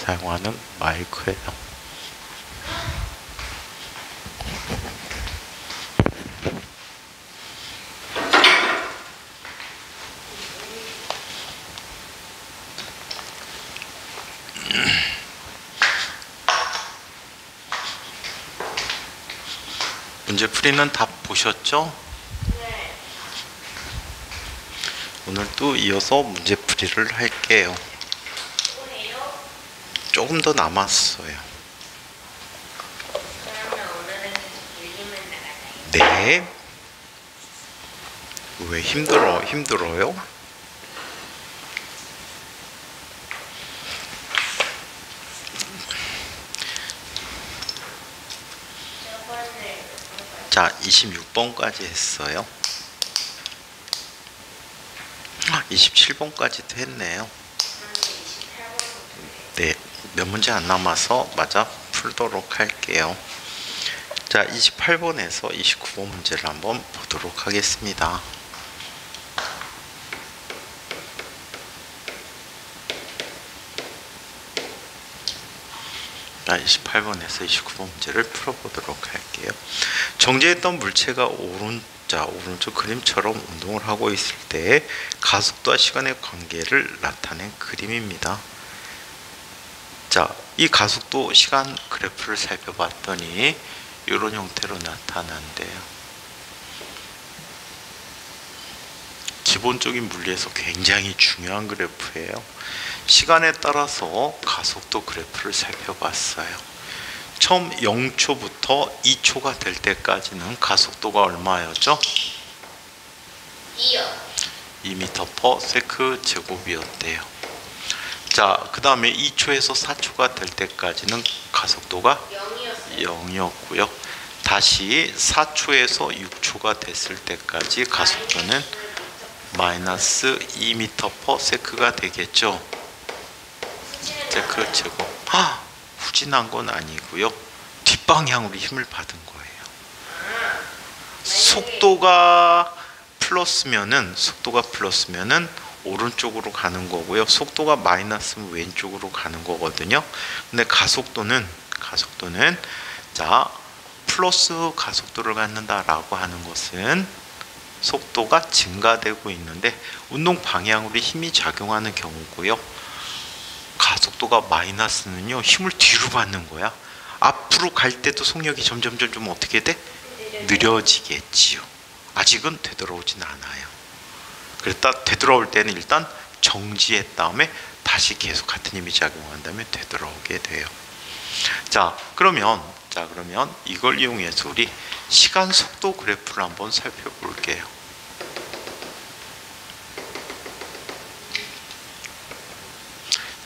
사용하는 마이크예요. 문제풀이는 다 보셨죠? 네. 오늘 또 이어서 문제풀이를 할게요. 또 해요? 조금 더 남았어요. 그러면 오늘은 계속 밀리면 나가나요? 네. 왜 힘들어요? 저번에 자, 26번까지 했어요. 27번까지도 했네요. 28번부터 네, 몇 문제 안 남아서 맞아 풀도록 할게요. 자, 28번에서 29번 문제를 한번 보도록 하겠습니다. 자, 28번에서 29번 문제를 풀어보도록 할게요. 정지했던 물체가 오른쪽 그림처럼 운동을 하고 있을 때 가속도와 시간의 관계를 나타낸 그림입니다. 자, 이 가속도 시간 그래프를 살펴봤더니 이런 형태로 나타난대요. 기본적인 물리에서 굉장히 중요한 그래프예요. 시간에 따라서 가속도 그래프를 살펴봤어요. 처음 0초부터 2초가 될 때까지는 가속도가 얼마였죠? 2요. 2m/s 제곱이었대요. 자, 그 다음에 2초에서 4초가 될 때까지는 가속도가 0이었고요. 다시 4초에서 6초가 됐을 때까지 가속도는 마이너스 2m/s가 되겠죠. 세크 제곱. 후진한 건 아니고요. 뒷방향으로 힘을 받은 거예요. 속도가 플러스면은 오른쪽으로 가는 거고요. 속도가 마이너스면 왼쪽으로 가는 거거든요. 근데 가속도는 자, 플러스 가속도를 갖는다라고 하는 것은 속도가 증가되고 있는데 운동 방향으로 힘이 작용하는 경우고요. 가속도가 마이너스는요, 힘을 뒤로 받는 거야. 앞으로 갈 때도 속력이 점점 어떻게 돼? 느려지겠지요. 아직은 되돌아오진 않아요. 그랬다 되돌아올 때는 일단 정지한 다음에 다시 계속 같은 힘이 작용한 다음에 되돌아오게 돼요. 자, 그러면 이걸 이용해서 우리 시간 속도 그래프를 한번 살펴볼게요.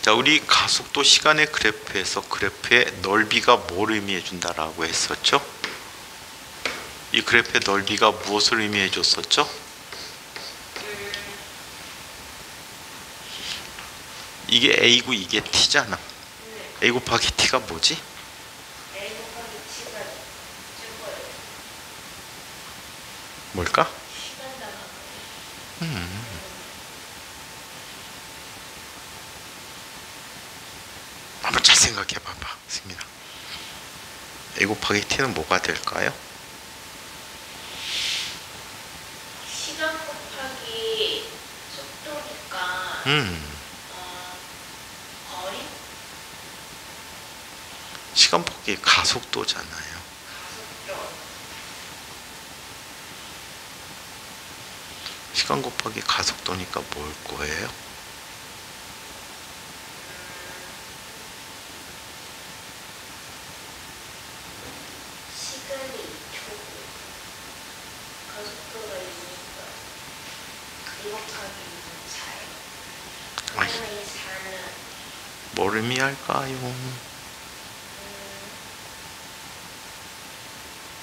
자, 우리 가속도 시간의 그래프에서 그래프의 넓이가 뭘 의미해 준다라고 했었죠? 이 그래프의 넓이가 무엇을 의미해 줬었죠? 이게 A고 이게 T잖아. A 곱하기 T가 뭐지? A 곱하기 T가 적어요. 뭘까? 시간 나가고. 한번 잘 생각해 봐봐, 승민아. A 곱하기 T는 뭐가 될까요? 시간 곱하기 속도니까 거리? 시간 곱하기 가속도잖아요. 가속도. 시간 곱하기 가속도니까 뭘 거예요? 시간이 2초고 가속도가 2니까 그거 곱하기 4예요. 아이. 그러면 이 4는 뭘 의미할까요?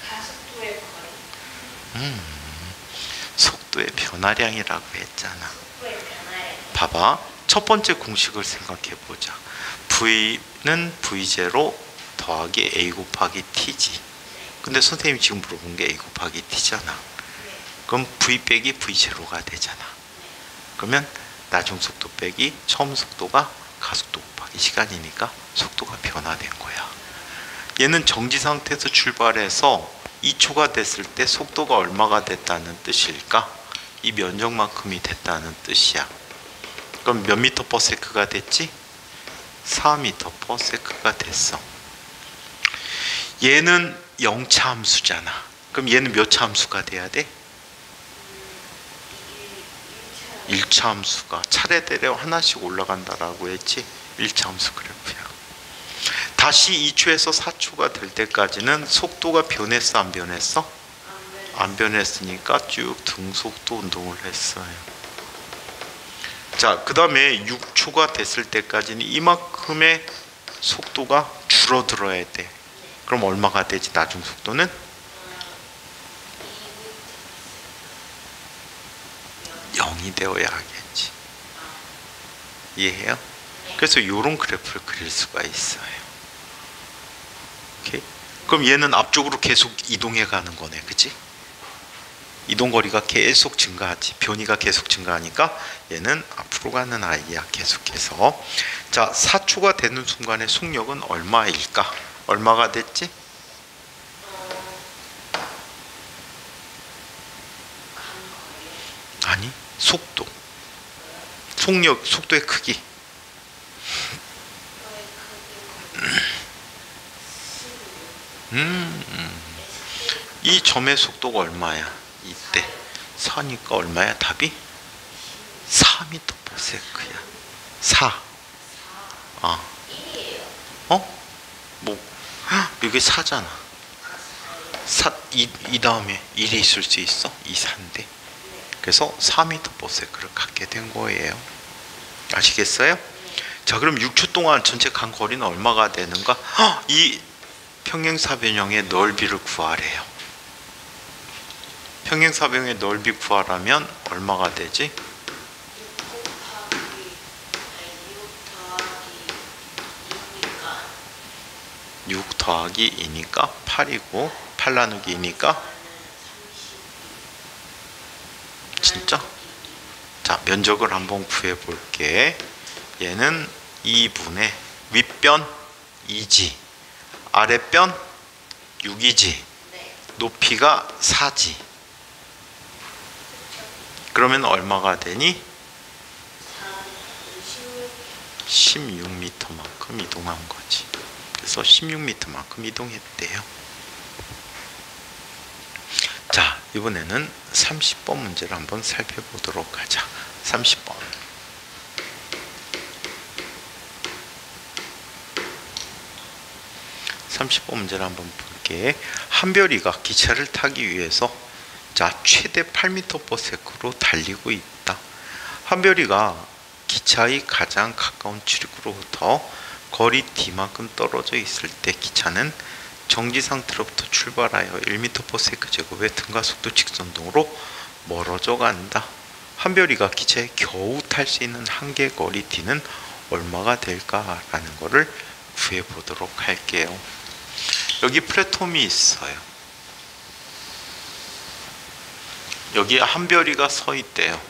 가속도의 거리. 속도의 변화량이라고 했잖아. 속도의 변화량. 봐봐. 첫 번째 공식을 생각해 보자. V는 V0 더하기 A 곱하기 T지. 근데 선생님이 지금 물어본 게 A 곱하기 T잖아. 그럼 V 빼기 V0가 되잖아. 그러면 나중 속도 빼기 처음 속도가 가속도 곱하기 시간이니까 속도가 변화된 거야. 얘는 정지 상태에서 출발해서 2초가 됐을 때 속도가 얼마가 됐다는 뜻일까? 이 면적만큼이 됐다는 뜻이야. 그럼 몇 미터 퍼 세크가 됐지? 4미터 퍼 세크가 됐어. 얘는 0차 함수잖아. 그럼 얘는 몇 차 함수가 돼야 돼? 1차 함수가 차례대로 하나씩 올라간다라고 했지. 1차 함수 그래프야. 다시 2초에서 4초가 될 때까지는 속도가 변했어, 안 변했어? 안 변했으니까 쭉 등속도 운동을 했어요. 자, 그 다음에 6초가 됐을 때까지는 이만큼의 속도가 줄어들어야 돼. 그럼 얼마가 되지? 나중 속도는 0이 되어야 하겠지. 이해해요? 그래서 이런 그래프를 그릴 수가 있어요. 오케이? 그럼 얘는 앞쪽으로 계속 이동해 가는 거네, 그치? 이동거리가 계속 증가하지. 변이가 계속 증가하니까 얘는 앞으로 가는 아이야, 계속해서. 자, 4초가 되는 순간에 속력은 얼마일까? 얼마가 됐지? 아니, 속도. 속도의 크기. 이 점의 속도가 얼마야? 이때 4니까 얼마야? 답이 4m per sec야. 4. 뭐 여기 4잖아. 이 다음에 1이 있을 수 있어? 2, 4인데. 그래서 4m per sec를 갖게 된 거예요. 아시겠어요? 자, 그럼 6초 동안 전체 간 거리는 얼마가 되는가? 이 평행사변형의 넓이를 구하래요. 평행사변형의 넓이 구하라면 얼마가 되지? 6 더하기 2니까 8이고 8 나누기 2니까 진짜? 자, 면적을 한번 구해 볼게. 얘는 2분의 윗변 2지, 아랫변 6이지, 높이가 4지. 그러면 얼마가 되니? 16m만큼 이동한 거지. 그래서 16m만큼 이동했대요. 자, 이번에는 30번 문제를 한번 살펴보도록 하자. 30번. 30번 문제를 한번 볼게. 한별이가 기차를 타기 위해서 자, 최대 8m/s로 달리고 있다. 한별이가 기차의 가장 가까운 출구로부터 거리 D만큼 떨어져 있을 때 기차는 정지 상태로부터 출발하여 1m/s 제곱의 등가속도 직선동으로 멀어져 간다. 한별이가 기차에 겨우 탈 수 있는 한계 거리 D는 얼마가 될까라는 거를 구해 보도록 할게요. 여기 플랫폼이 있어요. 여기에 한별이가 서 있대요.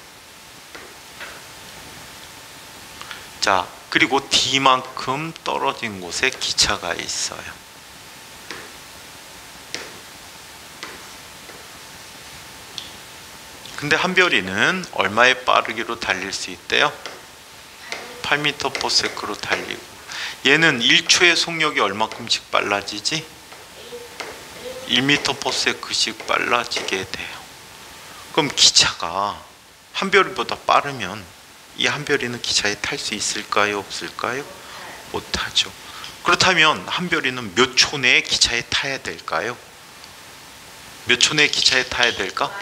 자, 그리고 D만큼 떨어진 곳에 기차가 있어요. 근데 한별이는 얼마의 빠르기로 달릴 수 있대요? 8m/s로 달리고, 얘는 1초의 속력이 얼마큼씩 빨라지지? 1m/s씩 빨라지게 돼요. 그럼 기차가 한별이보다 빠르면 이 한별이는 기차에 탈 수 있을까요? 없을까요? 못하죠. 그렇다면 한별이는 몇 초 내에 기차에 타야 될까요? 몇 초 내에 기차에 타야 될까?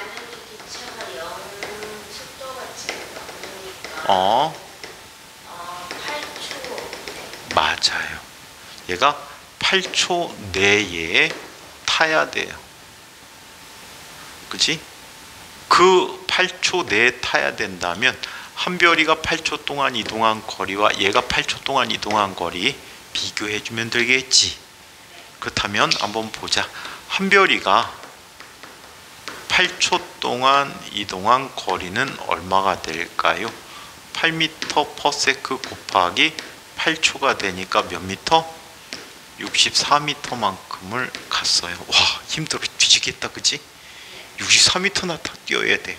맞아요. 얘가 8초 내에 타야 돼요. 그치? 그 8초 내에 타야 된다면 한별이가 8초 동안 이동한 거리와 얘가 8초 동안 이동한 거리 비교해주면 되겠지. 그렇다면 한번 보자. 한별이가 8초 동안 이동한 거리는 얼마가 될까요? 8m/s 곱하기 8초가 되니까 몇 미터? 64m만큼을 갔어요. 와, 힘들어 뒤지겠다, 그지? 64m나 더 뛰어야 돼.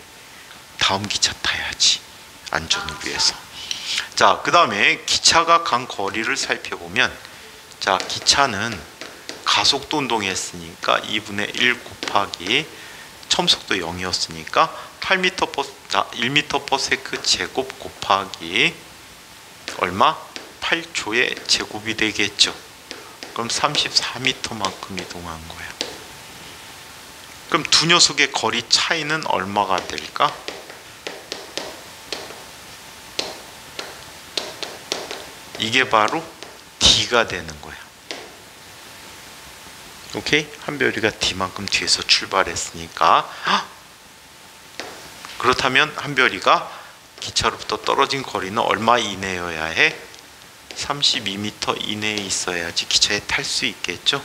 다음 기차 타야지, 안전을 위해서. 자, 그 다음에 기차가 간 거리를 살펴보면, 자, 기차는 가속도 운동했으니까 2분의 1 곱하기 첨속도 0이었으니까 1m/s 제곱 곱하기 얼마? 8초의 제곱이 되겠죠. 그럼 34m만큼 이동한 거야. 그럼 두 녀석의 거리 차이는 얼마가 될까? 이게 바로 D가 되는 거야. 오케이? 한별이가 D만큼 뒤에서 출발했으니까, 그렇다면 한별이가 기차로부터 떨어진 거리는 얼마 이내여야 해? 32m 이내에 있어야지 기차에 탈 수 있겠죠?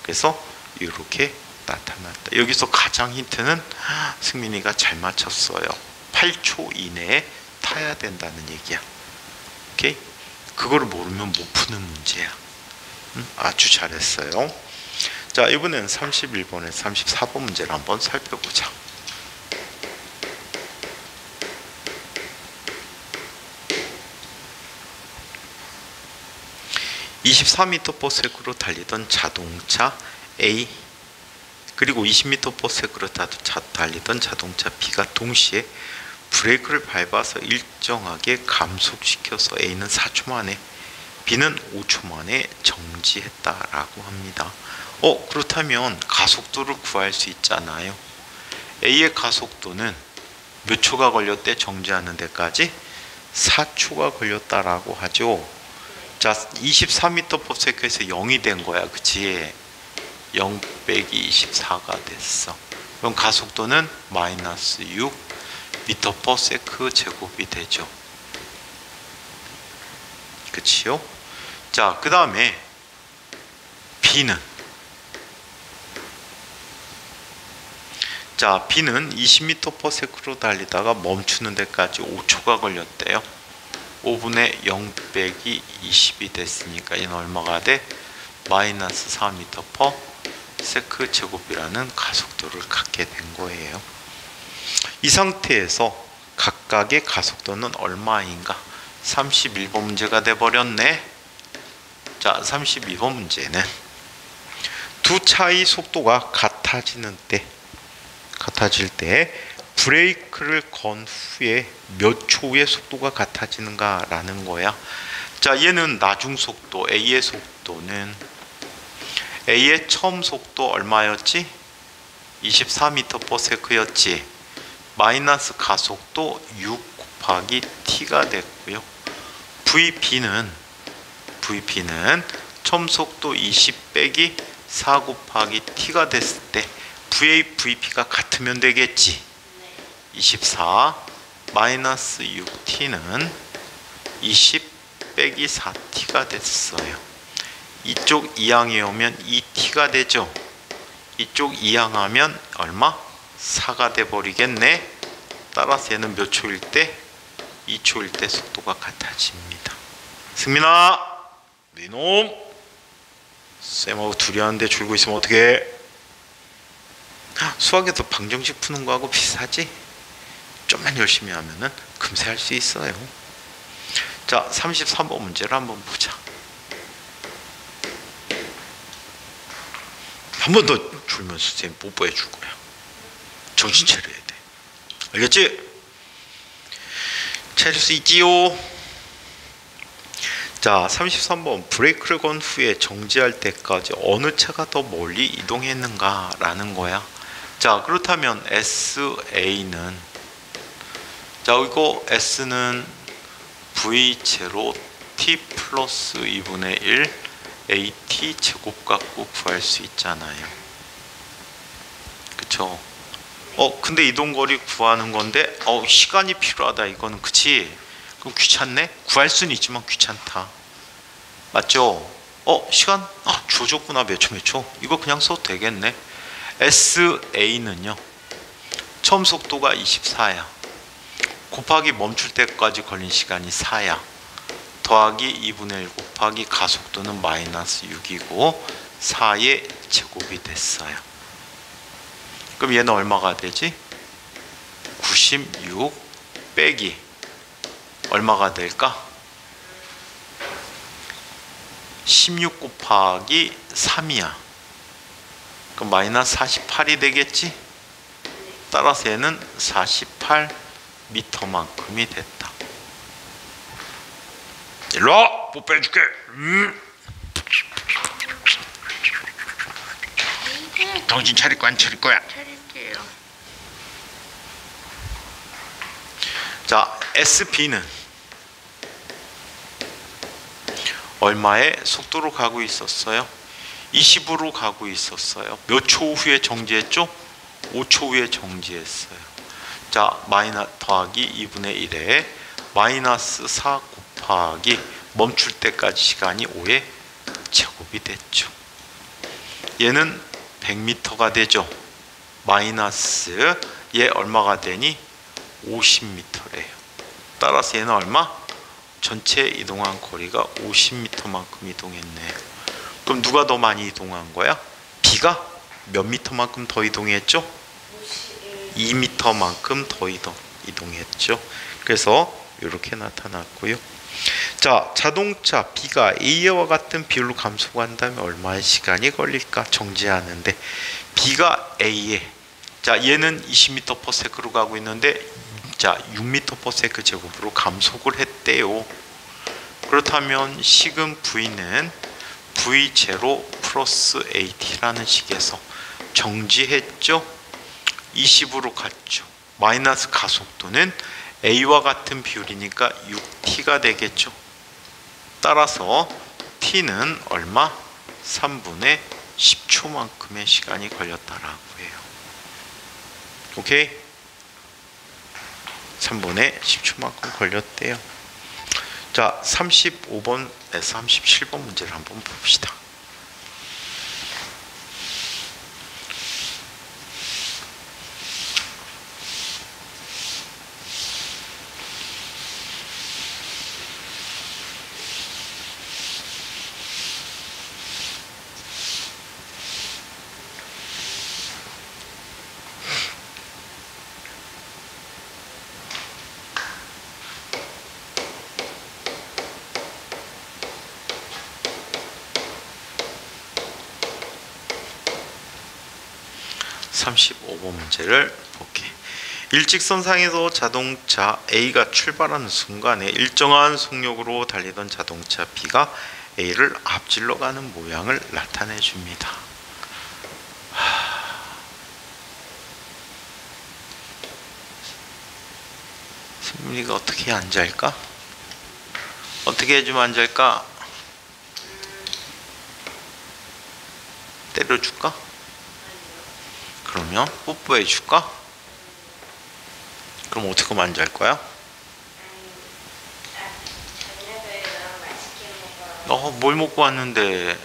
그래서 이렇게 나타났다. 여기서 가장 힌트는 승민이가 잘 맞췄어요. 8초 이내에 타야 된다는 얘기야. 오케이? 그거를 모르면 못 푸는 문제야. 아주 잘했어요. 자, 이번엔 31번에 34번 문제를 한번 살펴보자. (24m/s로) 달리던 자동차 A 그리고 20m/s로 달리던 자동차 B가 동시에 브레이크를 밟아서 일정하게 감속시켜서 A는 4초 만에 B는 5초 만에 정지했다라고 합니다. 그렇다면 가속도를 구할 수 있잖아요. A의 가속도는 몇 초가 걸렸대? 정지하는 데까지 4초가 걸렸다라고 하죠. 자, 24m/s에서 0이 된 거야, 그치? 0 빼기 24가 됐어. 그럼 가속도는 마이너스 6 m/s 제곱이 되죠. 그치요? 자, 그 다음에 B는, 자, B는 20m/s로 달리다가 멈추는 데까지 5초가 걸렸대요. 5분의 0 빼기 20이 됐으니까 얘는 얼마가 돼? 마이너스 4m/s 제곱이라는 가속도를 갖게 된 거예요. 이 상태에서 각각의 가속도는 얼마인가? 31번 문제가 돼버렸네. 자, 32번 문제는 두 차의 속도가 같아질 때 브레이크를 건 후에 몇 초 후에 속도가 같아지는가 라는 거야. 자, 얘는 나중 속도, A의 속도는, A의 처음 속도 얼마였지? 24m/s였지. 마이너스 가속도 6 곱하기 t가 됐고요. VP는 처음 속도 20 빼기 4 곱하기 t가 됐을 때 VP가 같으면 되겠지. 24 마이너스 6t는 20 빼기 4t가 됐어요. 이쪽 2항에 오면 2t가 되죠. 이쪽 2항하면 얼마? 4가 돼버리겠네. 따라서 얘는 몇 초일 때? 2초일 때 속도가 같아집니다. 승민아, 네놈, 쌤하고 둘이 하는데 줄고 있으면 어떡해? 수학에서 방정식 푸는 거하고 비슷하지? 좀만 열심히 하면은 금세 할 수 있어요. 자, 33번 문제를 한번 보자. 한 번 더 줄면 선생님 뽀뽀해 줄 거야. 정신 차려야 돼. 알겠지? 차릴 수 있지요? 자, 33번 브레이크를 건 후에 정지할 때까지 어느 차가 더 멀리 이동했는가 라는 거야. 자, 그렇다면 SA는, 자, 이거 S는 V0 T 플러스 2분의 1 AT 제곱 갖고 구할 수 있잖아요. 그쵸? 근데 이동거리 구하는 건데 시간이 필요하다 이거는. 그치? 그럼 귀찮네? 구할 수는 있지만 귀찮다. 맞죠? 시간? 주어졌구나. 몇 초? 이거 그냥 써도 되겠네. SA는요, 처음 속도가 24야. 곱하기 멈출 때까지 걸린 시간이 4야. 더하기 2분의 1 곱하기 가속도는 마이너스 6이고 4의 제곱이 됐어요. 그럼 얘는 얼마가 되지? 96 빼기 얼마가 될까? 16 곱하기 3이야. 그럼 마이너스 48이 되겠지? 따라서 얘는 48m만큼이 됐다. 일로와! 뽀뽀해줄게. 정신 차릴 거야 안 차릴 거야? 차릴게요. 자, SB는 얼마의 속도로 가고 있었어요? 20으로 가고 있었어요. 몇 초 후에 정지했죠? 5초 후에 정지했어요. 자, 더하기 2분의 1에 마이너스 4 곱하기 멈출 때까지 시간이 5의 제곱이 됐죠. 얘는 100m가 되죠. 마이너스 얘 얼마가 되니? 50m래요. 따라서 얘는 얼마? 전체 이동한 거리가 50m만큼 이동했네. 그럼 누가 더 많이 이동한 거야? B가 몇 미터만큼 더 이동했죠? 2m만큼 더 이동했죠. 그래서 이렇게 나타났고요. 자, 자동차 B가 A와 같은 비율로 감속한다면 얼마의 시간이 걸릴까? 정지하는데 B가 A에, 자 얘는 20m/s로 가고 있는데 자 6m/s 제곱으로 감속을 했대요. 그렇다면 식은 V는 V0 플러스 AT라는 식에서 정지했죠. 20으로 갔죠. 마이너스 가속도는 A와 같은 비율이니까 6T가 되겠죠. 따라서 T는 얼마? 3분의 10초만큼의 시간이 걸렸다라고 해요. 오케이? 3분의 10초만큼 걸렸대요. 자, 35번에서 37번 문제를 한번 봅시다. 문제를 볼게. 일직선상에서 자동차 A가 출발하는 순간에 일정한 속력으로 달리던 자동차 B가 A를 앞질러 가는 모양을 나타내 줍니다. 승민이가 어떻게 앉을까? 어떻게 해주면 앉을까? 때려줄까? 그러면 뽀뽀해 줄까? 그럼 어떻게 만질 거야? 너 뭘 먹고 왔는데?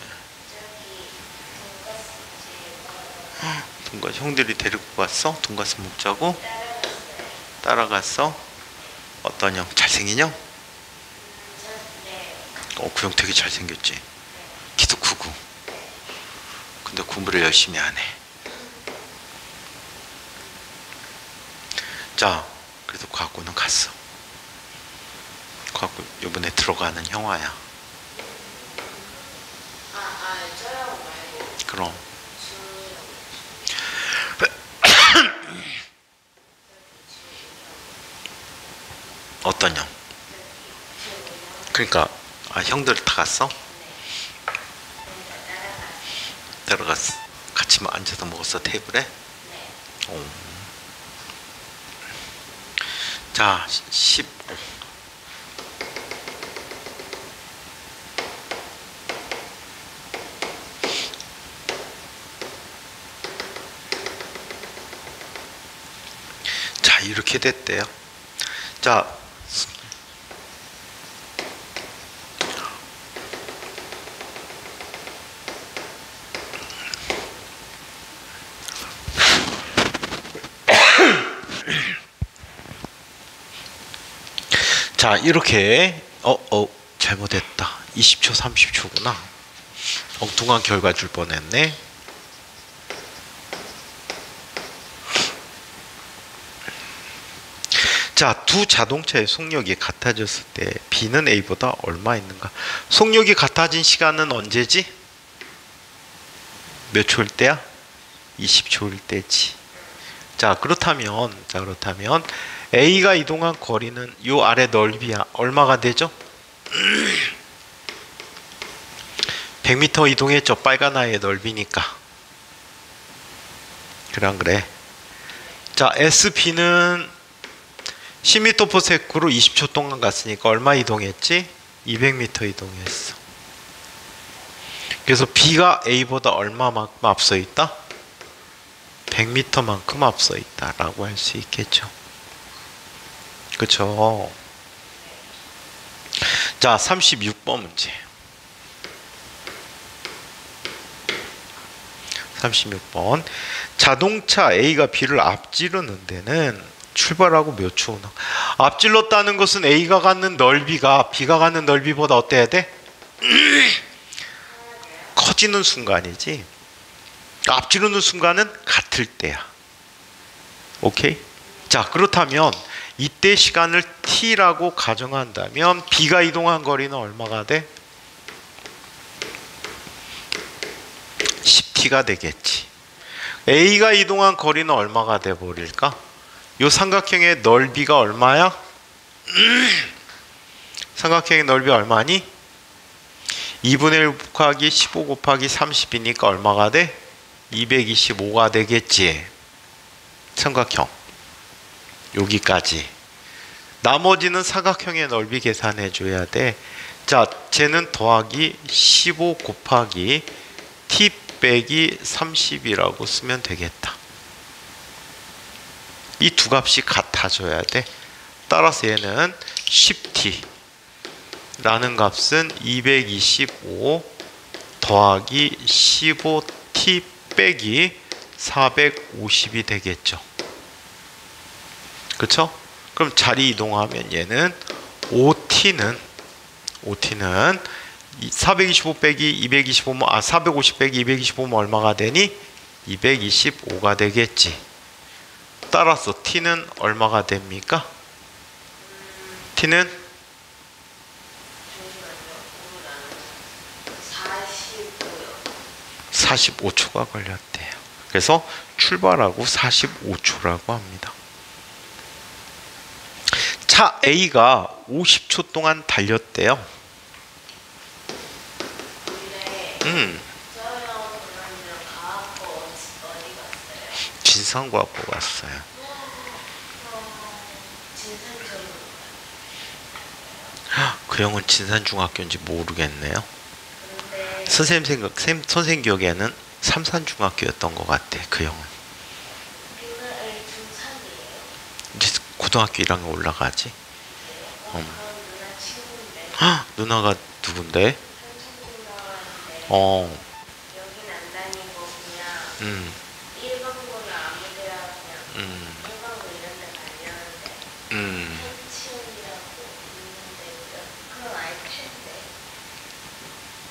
돈가스 형들이 데리고 갔어? 돈가스 먹자고? 따라갔어? 어떤 형? 잘생긴 형? 그 형 되게 잘생겼지? 키도 크고. 근데 공부를 열심히 안 해. 자, 그래도 과학고는 갔어. 과학고 이번에 들어가는 형아야. 그럼. 어떤 형? 그러니까 형들 다 갔어? 따라갔어. 같이 앉아서 먹었어, 테이블에? 자, 15. 자, 이렇게 됐대요. 자, 자, 이렇게 자, 잘못했다. 20초 30초구나. 엉뚱한 결과 줄 뻔했네. 자, 두 자동차의 속력이 같아졌을 때 B는 A보다 얼마 있는가? 속력이 같아진 시간은 언제지? 몇 초일 때야? 20초일 때지. 자, 그렇다면 A가 이동한 거리는 요 아래 넓이야. 얼마가 되죠? 100m 이동했죠. 빨간 아이의 넓이니까. 그래 안 그래? 자, SB는 10m/s로 20초 동안 갔으니까 얼마 이동했지? 200m 이동했어. 그래서 B가 A보다 얼마만큼 앞서 있다? 100m만큼 앞서 있다라고 할 수 있겠죠. 그쵸? 자, 36번 문제. 36번. 자동차 A가 B를 앞지르는 데는 출발하고 몇 초 나? 앞질렀다는 것은 A가 갖는 넓이가 B가 갖는 넓이보다 어때야 돼? 커지는 순간이지. 앞지르는 순간은 같을 때야. 오케이? 자, 그렇다면 이때 시간을 T라고 가정한다면 B가 이동한 거리는 얼마가 돼? 10T가 되겠지. A가 이동한 거리는 얼마가 돼 버릴까? 요 삼각형의 넓이가 얼마야? 삼각형의 넓이 얼마니? 2분의 1 곱하기 15 곱하기 30이니까 얼마가 돼? 225가 되겠지. 삼각형 여기까지. 나머지는 사각형의 넓이 계산해 줘야 돼. 자, 쟤는 더하기 15 곱하기 t 빼기 30이라고 쓰면 되겠다. 이 두 값이 같아져야 돼. 따라서 얘는 10t 라는 값은 225 더하기 15t 빼기 450이 되겠죠. 그쵸? 그럼 자리 이동하면 얘는 5t는 425 빼기 225면 450 빼기 225면 얼마가 되니? 225가 되겠지. 따라서 t는 얼마가 됩니까? t는 45초가 걸렸대요. 그래서 출발하고 45초라고 합니다. 차 A가 50초 동안 달렸대요. 진상과학고 갔어요. 그 형은 진산중학교인지 모르겠네요. 선생님 기억에는 삼산중학교였던 것 같아. 그 형은 이제 고등학교 1학년 올라가지. 누나가 누군데? 여긴 안 다니고 그냥 일반고나 아무 데나 그냥 일반고 이런 데 다녔는데 한치훈이라고 있는데 그건 알 텐데.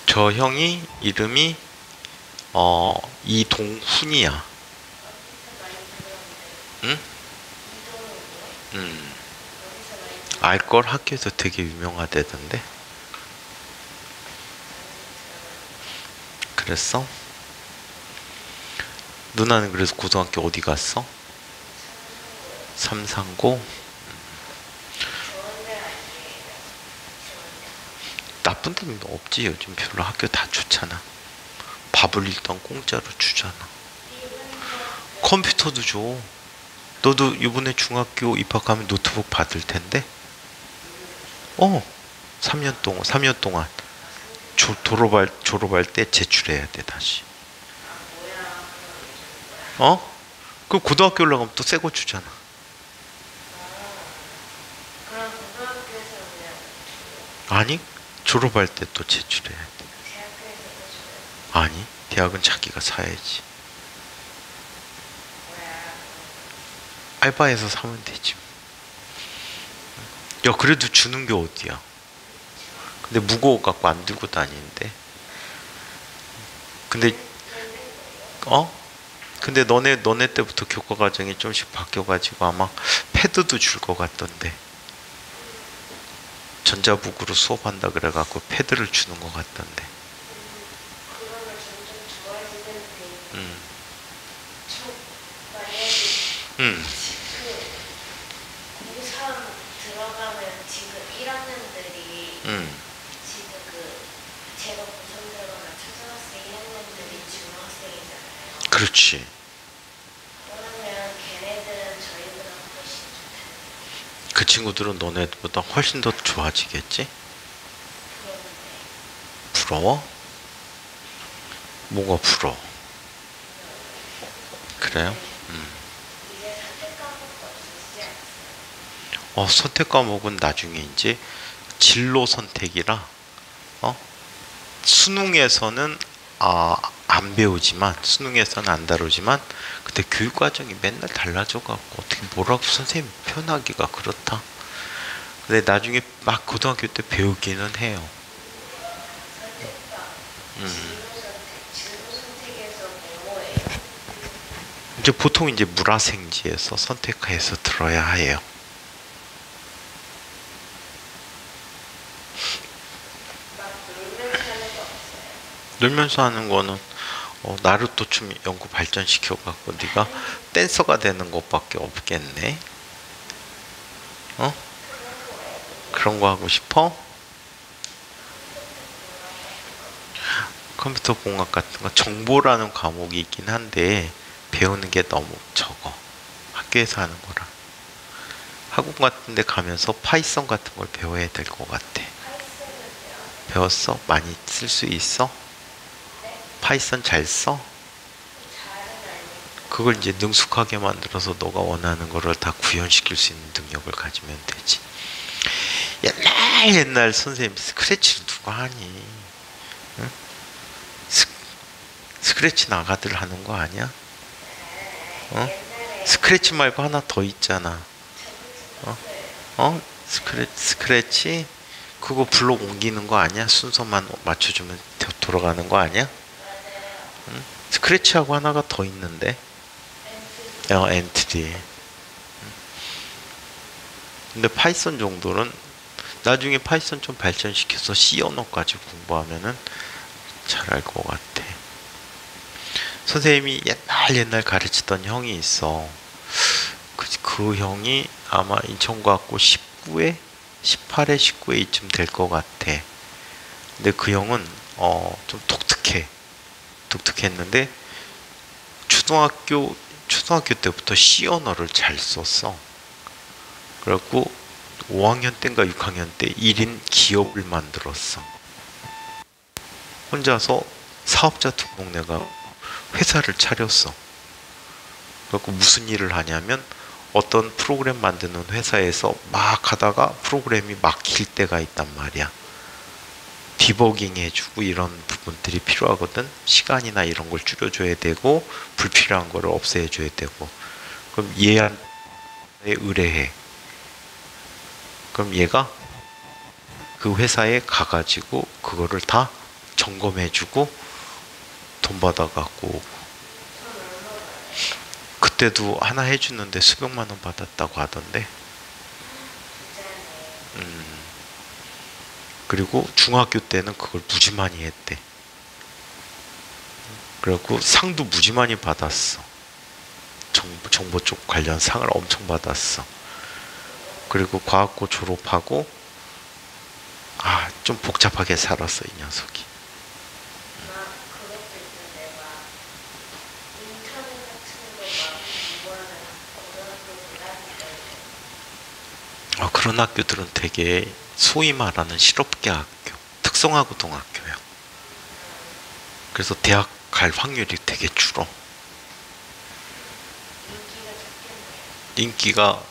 저 형이 이름이 이동훈이야. 어디서 많이 들었는데. 응? 이동훈이요? 알걸? 학교에서 되게 유명하대던데. 그랬어? 누나는 그래서 고등학교 어디 갔어? 삼산고? 나쁜 데는 없지. 요즘 별로 학교 다 좋잖아. 밥을 일단 공짜로 주잖아. 컴퓨터도 줘. 너도 이번에 중학교 입학하면 노트북 받을 텐데. 3년 동안 졸업할 때 제출해야 돼 다시. 그럼 고등학교 올라가면 또 새 거 주잖아. 그럼 고등학교에서 그냥 아니, 졸업할 때 또 제출해야 돼. 대학교에서 해줘요? 아니, 대학은 자기가 사야지. 알바해서 사면 되지. 야, 그래도 주는 게 어디야? 근데 무거워 갖고 안 들고 다니는데. 근데 근데 너네 때부터 교과 과정이 좀씩 바뀌어가지고 아마 패드도 줄 것 같던데. 전자북으로 수업한다 그래갖고 패드를 주는 것 같던데. 그거는 점점 좋아지는데 음, 만약에 음, 그 고3 들어가면 지금 1학년들이 지금 제가 고3 들어가면 초등학생 1학년들이 중학생이잖아요. 그렇지. 그러면 걔네들은 저희보다 훨씬 좋다는 그 친구들은 너네보다 훨씬 더 좋아지겠지? 그런데 부러워? 뭐가 부러워? 그래요? 이제 선택 과목도 없으시지 않았어요? 선택 과목은 나중에 이제 진로 선택이라, 수능에서는 안 배우지만, 수능에서는 안 다루지만, 근데 교육 과정이 맨날 달라져갖고 어떻게 뭐라고 선생님 표현하기가 그렇다. 근데 나중에 막 고등학교 때 배우기는 해요. 진로 선택에서 뭐예요? 이제 보통 이제 물화생지에서 선택해서 들어야 해요. 막 놀면서 하는 거 없어요? 놀면서 하는 거는 나루토 춤 연구 발전시켜갖고 네가 댄서가 되는 것밖에 없겠네. 그런 거 하고 싶어? 컴퓨터 공학 같은 거 정보라는 과목이 있긴 한데 배우는 게 너무 적어. 학교에서 하는 거라. 학원 같은 데 가면서 파이썬 같은 걸 배워야 될 것 같아. 배웠어? 많이 쓸 수 있어? 파이썬 잘 써? 그걸 이제 능숙하게 만들어서 너가 원하는 거를 다 구현시킬 수 있는 능력을 가지면 되지. 옛날 선생님 스크래치를 누가 하니? 응? 스크래치 나가들 하는 거 아니야? 스크래치 말고 하나 더 있잖아. 스크래치? 그거 블록 옮기는 거 아니야? 순서만 맞춰주면 돌아가는 거 아니야? 응? 스크래치하고 하나가 더 있는데. 엔트리. 근데 파이썬 정도는 나중에 파이썬 좀 발전시켜서 C 언어까지 공부하면은 잘할 것 같아. 선생님이 옛날 가르치던 형이 있어. 그 형이 아마 인천과학고 19회, 18회, 19회 이쯤 될 것 같아. 근데 그 형은 좀 독특했는데 초등학교 때부터 C 언어를 잘 썼어. 그래갖고 5학년 때인가 6학년 때 1인 기업을 만들었어. 혼자서 사업자 등록 내가 회사를 차렸어. 그래갖고 무슨 일을 하냐면 어떤 프로그램 만드는 회사에서 막 하다가 프로그램이 막힐 때가 있단 말이야. 디버깅 해주고 이런 부분들이 필요하거든. 시간이나 이런 걸 줄여줘야 되고 불필요한 거를 없애줘야 되고. 그럼 얘한테 의뢰해. 그럼 얘가 그 회사에 가가지고 그거를 다 점검해주고 돈 받아갖고 오고. 그때도 하나 해주는데 수백만 원 받았다고 하던데. 그리고 중학교 때는 그걸 무지 많이 했대. 그래갖고 상도 무지 많이 받았어. 정보 쪽 관련 상을 엄청 받았어. 그리고 과학고 졸업하고 좀 복잡하게 살았어 이 녀석이. 막 그것도 있는데 막 인터넷 같은 거막 공부하는 고등학교 다닐 때 그런 학교들은 되게 소위 말하는 실업계 학교, 특성화고등학교야. 그래서 대학 갈 확률이 되게 줄어. 인기가 적겠네요. 인기가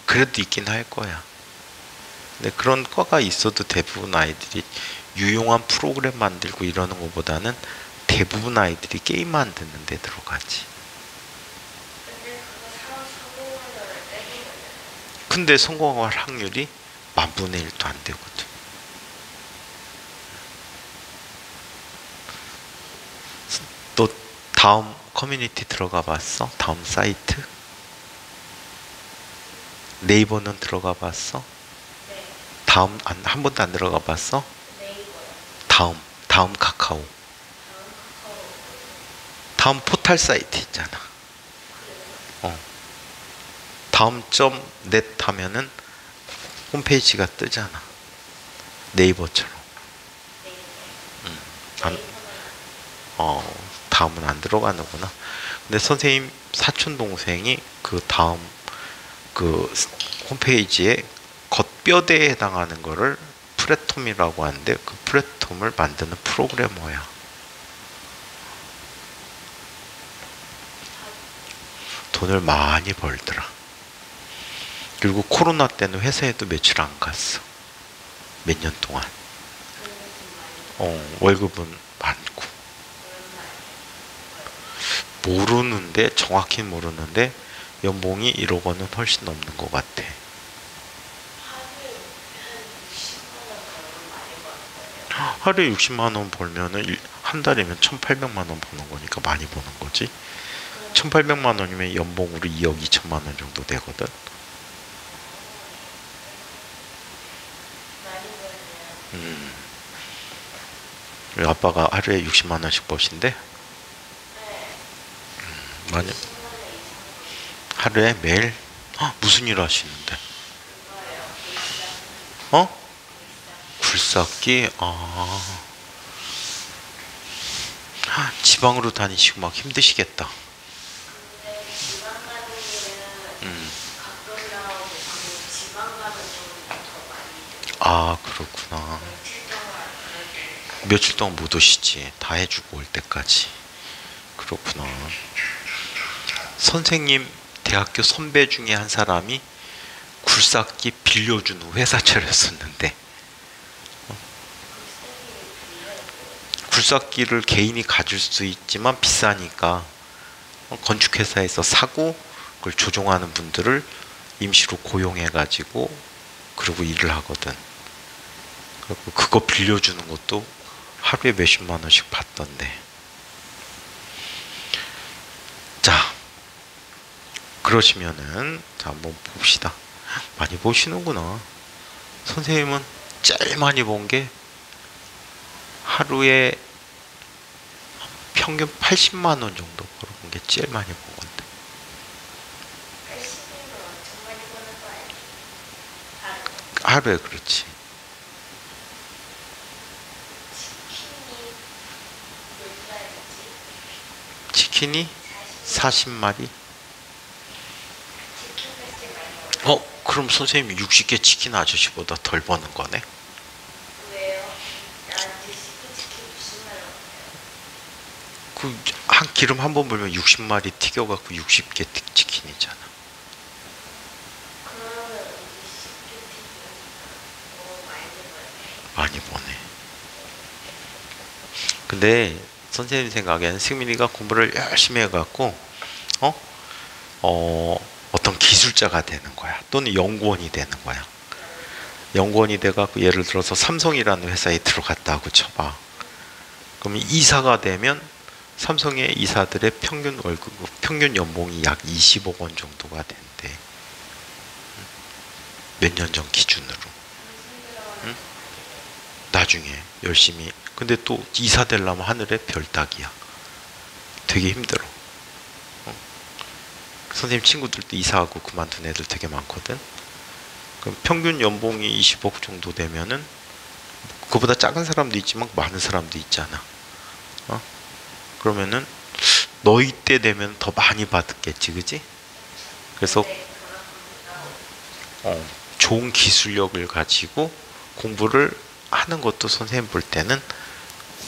그래도 있긴 할 거야. 근데 그런 과가 있어도 대부분 아이들이 유용한 프로그램 만들고 이러는 것보다는 대부분 아이들이 게임 만드는 데 들어가지. 근데 그거 성공하려면 떼는 거잖아요. 근데 성공할 확률이 10,000분의 1도 안 되거든. 너 다음 커뮤니티 들어가 봤어? 다음 사이트? 네이버는 들어가 봤어? 네. 다음 한 번도 안 들어가 봤어? 네이버요. 다음 카카오. 다음 카카오. 다음 포털 사이트 있잖아. 그래요? 다음 점 넷 하면은 홈페이지가 뜨잖아. 네이버처럼. 네이버. 안, 네이버는 다음은 안 들어가는구나. 근데 선생님 사촌 동생이 그 다음 그 홈페이지에 겉뼈대에 해당하는 거를 프레톰이라고 하는데 그 프레톰을 만드는 프로그래머야. 돈을 많이 벌더라. 그리고 코로나 때는 회사에도 며칠 안 갔어. 몇 년 동안. 월급은 많고. 모르는데, 정확히 모르는데, 연봉이 1억 원은 훨씬 넘는 것 같아. 하루에 60만 원 벌면은 한 달이면 1,800만 원 버는 거니까 많이 버는 거지. 1,800만 원이면 연봉으로 2억 2천만 원 정도 되거든. 우리 아빠가 하루에 60만 원씩 버신대. 많이 하루에 매일 무슨 일 하시는데? 굴삭기. 지방으로 다니시고 막 힘드시겠다. 지방 가는 길은 가끔 나오고 지방 가면 좀 더 많이 그렇구나. 출동을 며칠 동안 못 오시지. 다 해주고 올 때까지. 그렇구나. 선생님 대학교 선배 중에 한 사람이 굴삭기 빌려주는 회사 차렸었는데 굴삭기를 개인이 가질 수 있지만 비싸니까 건축회사에서 사고 그걸 조종하는 분들을 임시로 고용해가지고 그러고 일을 하거든. 그리고 그거 빌려주는 것도 하루에 몇십만 원씩 받던데. 자, 그러시면은 자 한번 봅시다. 많이 보시는구나. 선생님은 제일 많이 본 게 하루에 평균 80만 원 정도 벌어본 게 제일 많이 본 건데. 80이면 엄청 많이 버는 거 아니에요? 하루에 그렇지. 치킨이 몇 마리지? 치킨이 40마리? 치킨 횟집 많이 먹어요. 그럼 선생님이 60개 치킨 아저씨보다 덜 버는 거네? 왜요? 나한테 치킨 60마리 먹어요. 한 기름 한 번 불면 60마리 튀겨갖고 60개 치킨이잖아. 그러면 우리 쉽게 튀기니까 너무 많이 먹어요. 많이 버네. 근데 선생님 생각에는 승민이가 공부를 열심히 해갖고 어떤 기술자가 되는 거야. 또는 연구원이 되는 거야. 연구원이 돼갖고 예를 들어서 삼성이라는 회사에 들어갔다고 쳐봐. 그러면 이사가 되면 삼성의 이사들의 평균 월급, 평균 연봉이 약 20억 원 정도가 된대. 몇 년 전 기준으로. 응? 나중에 열심히. 근데 또 이사 되려면 하늘에 별 따기야. 되게 힘들어. 선생님 친구들도 이사하고 그만둔 애들 되게 많거든. 그럼 평균 연봉이 20억 정도 되면은 그보다 작은 사람도 있지만 많은 사람도 있잖아. 그러면은 너희 때 되면 더 많이 받았겠지, 그지? 그래서 좋은 기술력을 가지고 공부를 하는 것도 선생님 볼 때는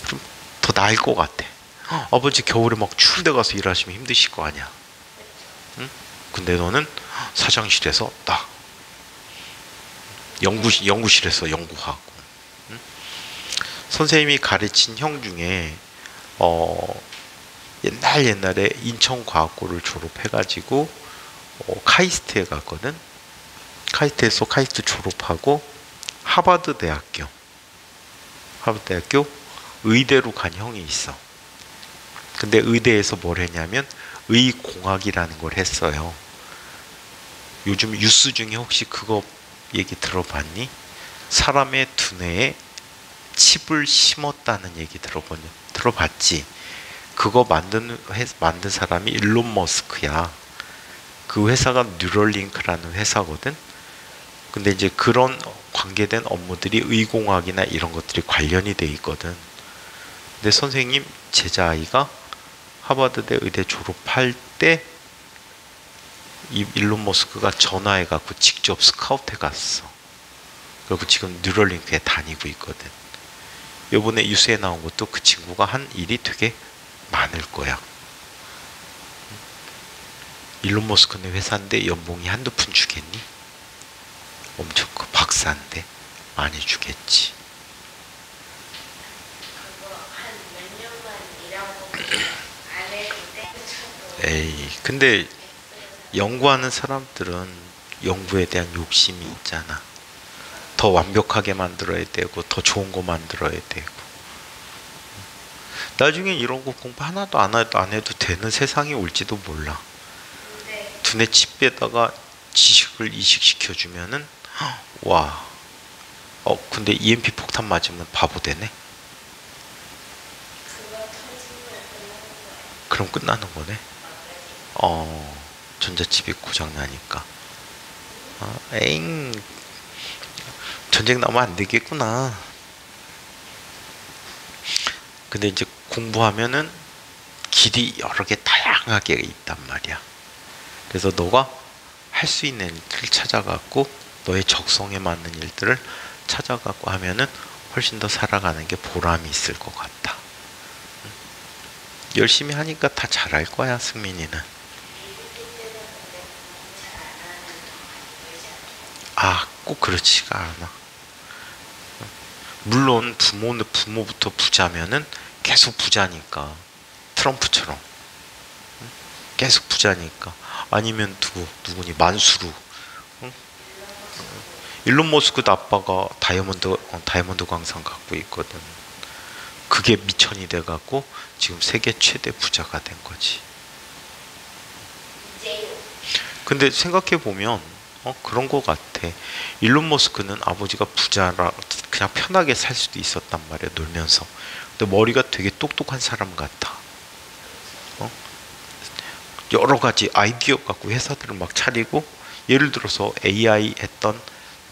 좀 더 나을 것 같아. 아버지 겨울에 막 추운 데 가서 일하시면 힘드실 거 아니야. 응? 근데 너는 사장실에서 딱 연구실에서 연구하고. 응? 선생님이 가르친 형 중에 옛날에 인천과학고를 졸업해가지고 카이스트에 갔거든. 카이스트에서 카이스트 졸업하고 하버드대학교 의대로 간 형이 있어. 근데 의대에서 뭘 했냐면 의공학이라는 걸 했어요. 요즘 뉴스 중에 혹시 그거 얘기 들어봤니? 사람의 두뇌에 칩을 심었다는 얘기 들어봤지? 그거 만든 사람이 일론 머스크야. 그 회사가 뉴럴링크라는 회사거든. 근데 이제 그런 관계된 업무들이 의공학이나 이런 것들이 관련이 돼 있거든. 근데 선생님 제자아이가 하버드대 의대 졸업할 때 이 일론 머스크가 전화해갖고 직접 스카우트해 갔어. 그리고 지금 뉴럴링크에 다니고 있거든. 요번에 뉴스에 나온 것도 그 친구가 한 일이 되게 많을 거야. 일론 머스크는 회사인데 연봉이 한두 푼 주겠니? 엄청 커. 박사인데 많이 주겠지. 그거 한 몇 년만 일하고 안 해도 때려쳐도 에이, 근데 연구하는 사람들은 연구에 대한 욕심이 있잖아. 더 완벽하게 만들어야 되고 더 좋은 거 만들어야 되고. 나중에 이런 거 공부 하나도 안 해도 되는 세상이 올지도 몰라. 근데 두뇌 칩에다가 지식을 이식시켜주면은 와. 근데 EMP 폭탄 맞으면 바보 되네. 그거 터지면 끝나는 거야. 그럼 끝나는 거네. 막아지. 전자칩이 고장 나니까. 에잉. 전쟁 나면 안 되겠구나. 근데 이제 공부하면은 길이 여러 개 다양하게 있단 말이야. 그래서 너가 할 수 있는 일들을 찾아갖고 너의 적성에 맞는 일들을 찾아갖고 하면은 훨씬 더 살아가는 게 보람이 있을 것 같다. 열심히 하니까 다 잘할 거야, 승민이는. ABP 때는 근데 공부 잘안 하는 거 많이 보이지 않아? 꼭 그렇지가 않아. 물론 부모부터 부자면은 계속 부자니까. 트럼프처럼. 계속 부자니까. 아니면 누구니? 만수르. 응? 일론 머스크도 아빠가 다이아몬드 광산 갖고 있거든. 그게 미천이 돼갖고 지금 세계 최대 부자가 된 거지. 이제요. 근데 생각해보면 그런 거 같아. 일론 머스크는 아버지가 부자라 그냥 편하게 살 수도 있었단 말이야, 놀면서. 근데 머리가 되게 똑똑한 사람 같아. 여러 가지 아이디어 갖고 회사들을 막 차리고, 예를 들어서 AI 했던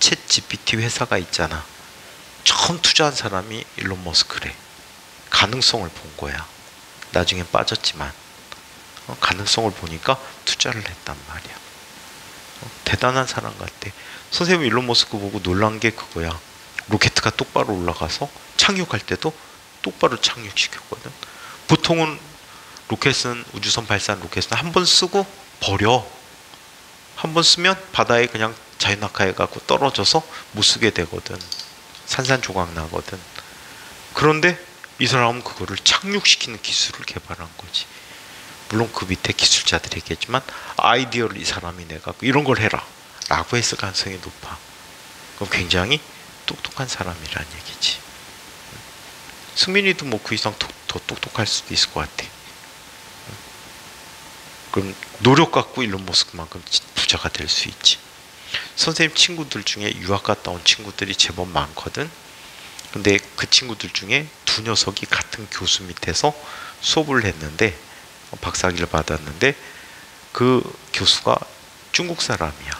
챗 GPT 회사가 있잖아. 처음 투자한 사람이 일론 머스크래. 가능성을 본 거야. 나중엔 빠졌지만 가능성을 보니까 투자를 했단 말이야. 대단한 사람 같아. 선생님 일론 머스크 보고 놀란 게 그거야. 로켓가 똑바로 올라가서 착륙할 때도 똑바로 착륙시켰거든. 보통은 로켓은, 우주선 발사한 로켓은 한 번 쓰고 버려. 한 번 쓰면 바다에 그냥 자유낙하해갖고 떨어져서 못 쓰게 되거든. 산산조각 나거든. 그런데 이 사람은 그거를 착륙시키는 기술을 개발한 거지. 물론 그 밑에 기술자들이 있겠지만 아이디어를 이 사람이 내갖고 이런 걸 해라 라고 했을 가능성이 높아. 그럼 굉장히 똑똑한 사람이란 얘기지. 승민이도 뭐 그 이상 더 똑똑할 수도 있을 것 같아. 그럼 노력 갖고 일론 머스크만큼 부자가 될 수 있지. 선생님 친구들 중에 유학 갔다 온 친구들이 제법 많거든. 근데 그 친구들 중에 두 녀석이 같은 교수 밑에서 수업을 했는데, 박사학위를 받았는데, 그 교수가 중국 사람이야.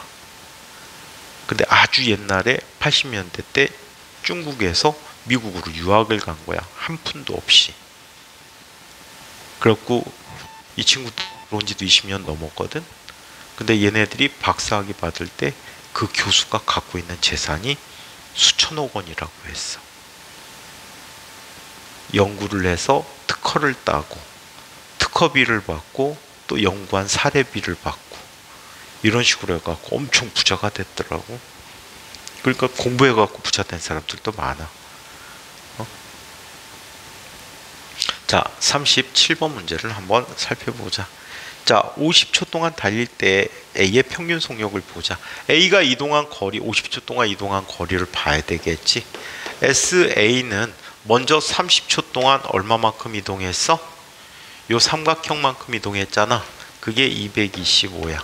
근데 아주 옛날에 80년대 때 중국에서 미국으로 유학을 간 거야. 한 푼도 없이. 그래갖고 이 친구 들어온 지도 20년 넘었거든. 근데 얘네들이 박사학위 받을 때 그 교수가 갖고 있는 재산이 수천억 원이라고 했어. 연구를 해서 특허를 따고 특허비를 받고 또 연구한 사례비를 받고 이런 식으로 해갖고 엄청 부자가 됐더라고. 그러니까 공부해갖고 부자 된 사람들도 많아. 자, 37번 문제를 한번 살펴보자. 자, 50초 동안 달릴 때 A의 평균 속력을 보자. A가 이동한 거리, 50초 동안 이동한 거리를 봐야 되겠지. SA는 먼저 30초 동안 얼마만큼 이동했어? 요 삼각형만큼 이동했잖아. 그게 225야.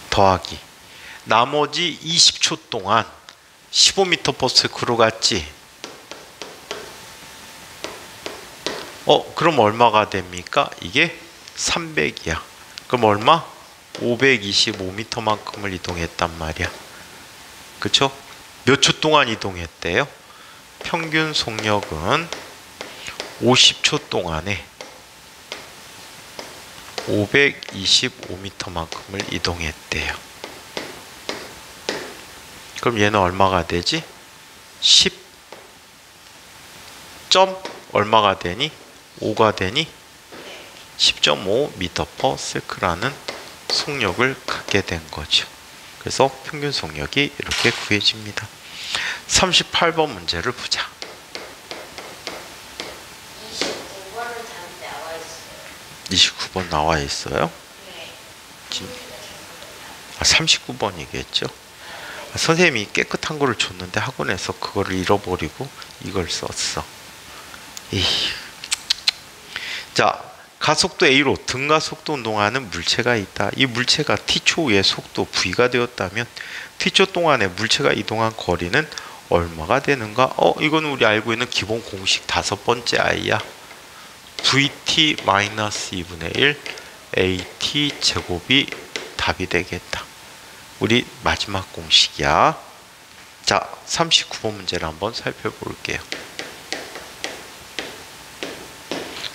더하기 나머지 20초 동안 15m/s로 갔지. 그럼 얼마가 됩니까? 이게 300이야. 그럼 얼마? 525m만큼을 이동했단 말이야. 그쵸? 몇 초 동안 이동했대요? 평균 속력은 50초 동안에 525m만큼을 이동했대요. 그럼 얘는 얼마가 되지? 10. 점 얼마가 되니? 5가 되니? 10.5m/s라는 속력을 갖게 된 거죠. 그래서 평균 속력이 이렇게 구해집니다. 38번 문제를 보자. 29번은 답이 나와 있어요. 29번 나와 있어요? 네. 39번이겠죠? 선생님이 깨끗한 거를 줬는데 학원에서 그거를 잃어버리고 이걸 썼어. 자, 가속도 A로 등가속도 운동하는 물체가 있다. 이 물체가 t초의 속도 V가 되었다면 t초 동안에 물체가 이동한 거리는 얼마가 되는가? 이건 우리 알고 있는 기본 공식 5번째 I야. VT-2분의 1 AT 제곱이 답이 되겠다. 우리 마지막 공식이야. 자, 39번 문제를 한번 살펴볼게요.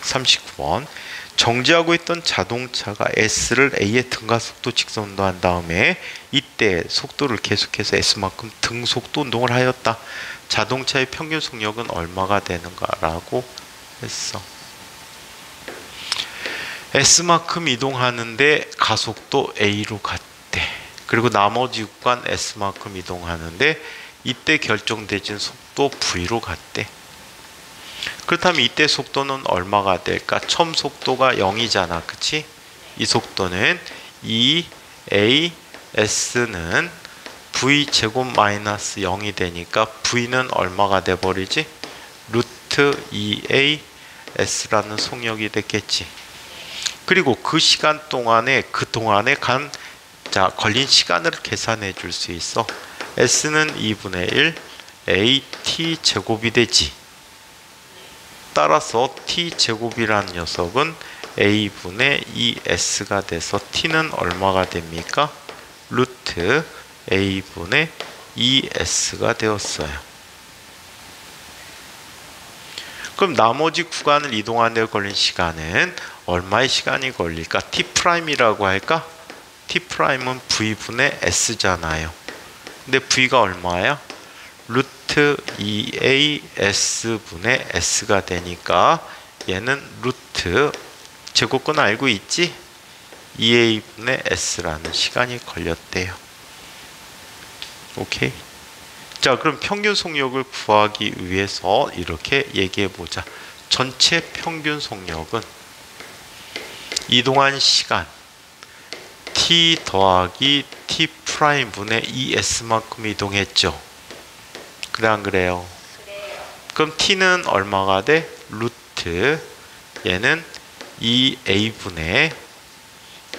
39번. 정지하고 있던 자동차가 S를 A의 등가속도 직선 운동한 다음에 이때 속도를 계속해서 S만큼 등속도 운동을 하였다. 자동차의 평균 속력은 얼마가 되는가라고 했어. S만큼 이동하는데 가속도 A로 갔대. 그리고 나머지 구간 S만큼 이동하는데 이때 결정되진 속도 V로 갔대. 그렇다면 이때 속도는 얼마가 될까? 처음 속도가 0이잖아. 그치? 이 속도는 2AS는 V제곱 마이너스 0이 되니까 V는 얼마가 돼버리지? 루트 2AS라는 속력이 됐겠지. 그리고 그 시간 동안에 걸린 시간을 계산해 줄 수 있어. S는 2분의 1 AT 제곱이 되지. 따라서 T제곱이라는 녀석은 A분의 2S가 돼서 T는 얼마가 됩니까? 루트 A분의 2S가 되었어요. 그럼 나머지 구간을 이동하는 데 걸린 시간은 얼마의 시간이 걸릴까? T'이라고 할까? T'은 V분의 S잖아요. 근데 V가 얼마야? 루트 2AS분의 S가 되니까 얘는 루트 제곱근 알고 있지? 2A분의 S라는 시간이 걸렸대요. 오케이? 자, 그럼 평균 속력을 구하기 위해서 이렇게 얘기해 보자. 전체 평균 속력은 이동한 시간 T 더하기 T 프라임분의 2S만큼 이동했죠. 그래 안 그래요? 그래요. 그럼 T는 얼마가 돼? 루트 얘는 2A분의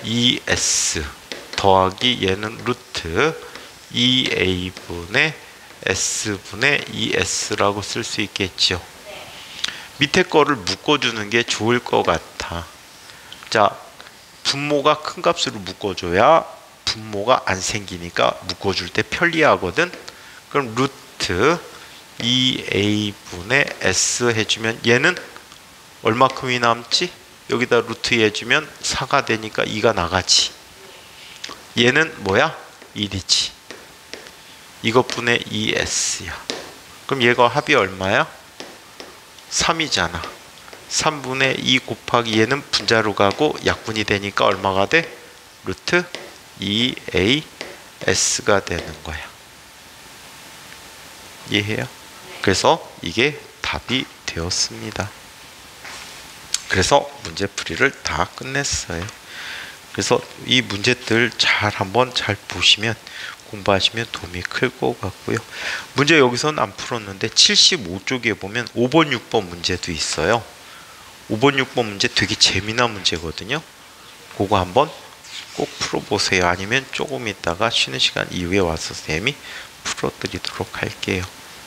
2S 더하기 얘는 루트 2A분의 S분의 2S라고 쓸 수 있겠죠. 네. 밑에 거를 묶어주는 게 좋을 것 같아. 자, 분모가 큰 값으로 묶어줘야 분모가 안 생기니까 묶어줄 때 편리하거든. 그럼 루트 2A분의 S 해주면 얘는 얼마큼이 남지? 여기다 루트 해주면 4가 되니까 2가 나가지. 얘는 뭐야? 1이지. 이것분의 2S야. 그럼 얘가 합이 얼마야? 3이잖아. 3분의 2 곱하기 얘는 분자로 가고 약분이 되니까 얼마가 돼? 루트 2AS가 되는 거야. 이해해요? 그래서 이게 답이 되었습니다. 그래서 문제풀이를 다 끝냈어요. 그래서 이 문제들 한번 잘 보시면 공부하시면 도움이 클 것 같고요. 문제 여기서는 안 풀었는데 75쪽에 보면 5번, 6번 문제도 있어요. 5번, 6번 문제 되게 재미난 문제거든요. 그거 한번 꼭 풀어보세요. 아니면 조금 있다가 쉬는 시간 이후에 와서 쌤이 풀어드리도록 할게요.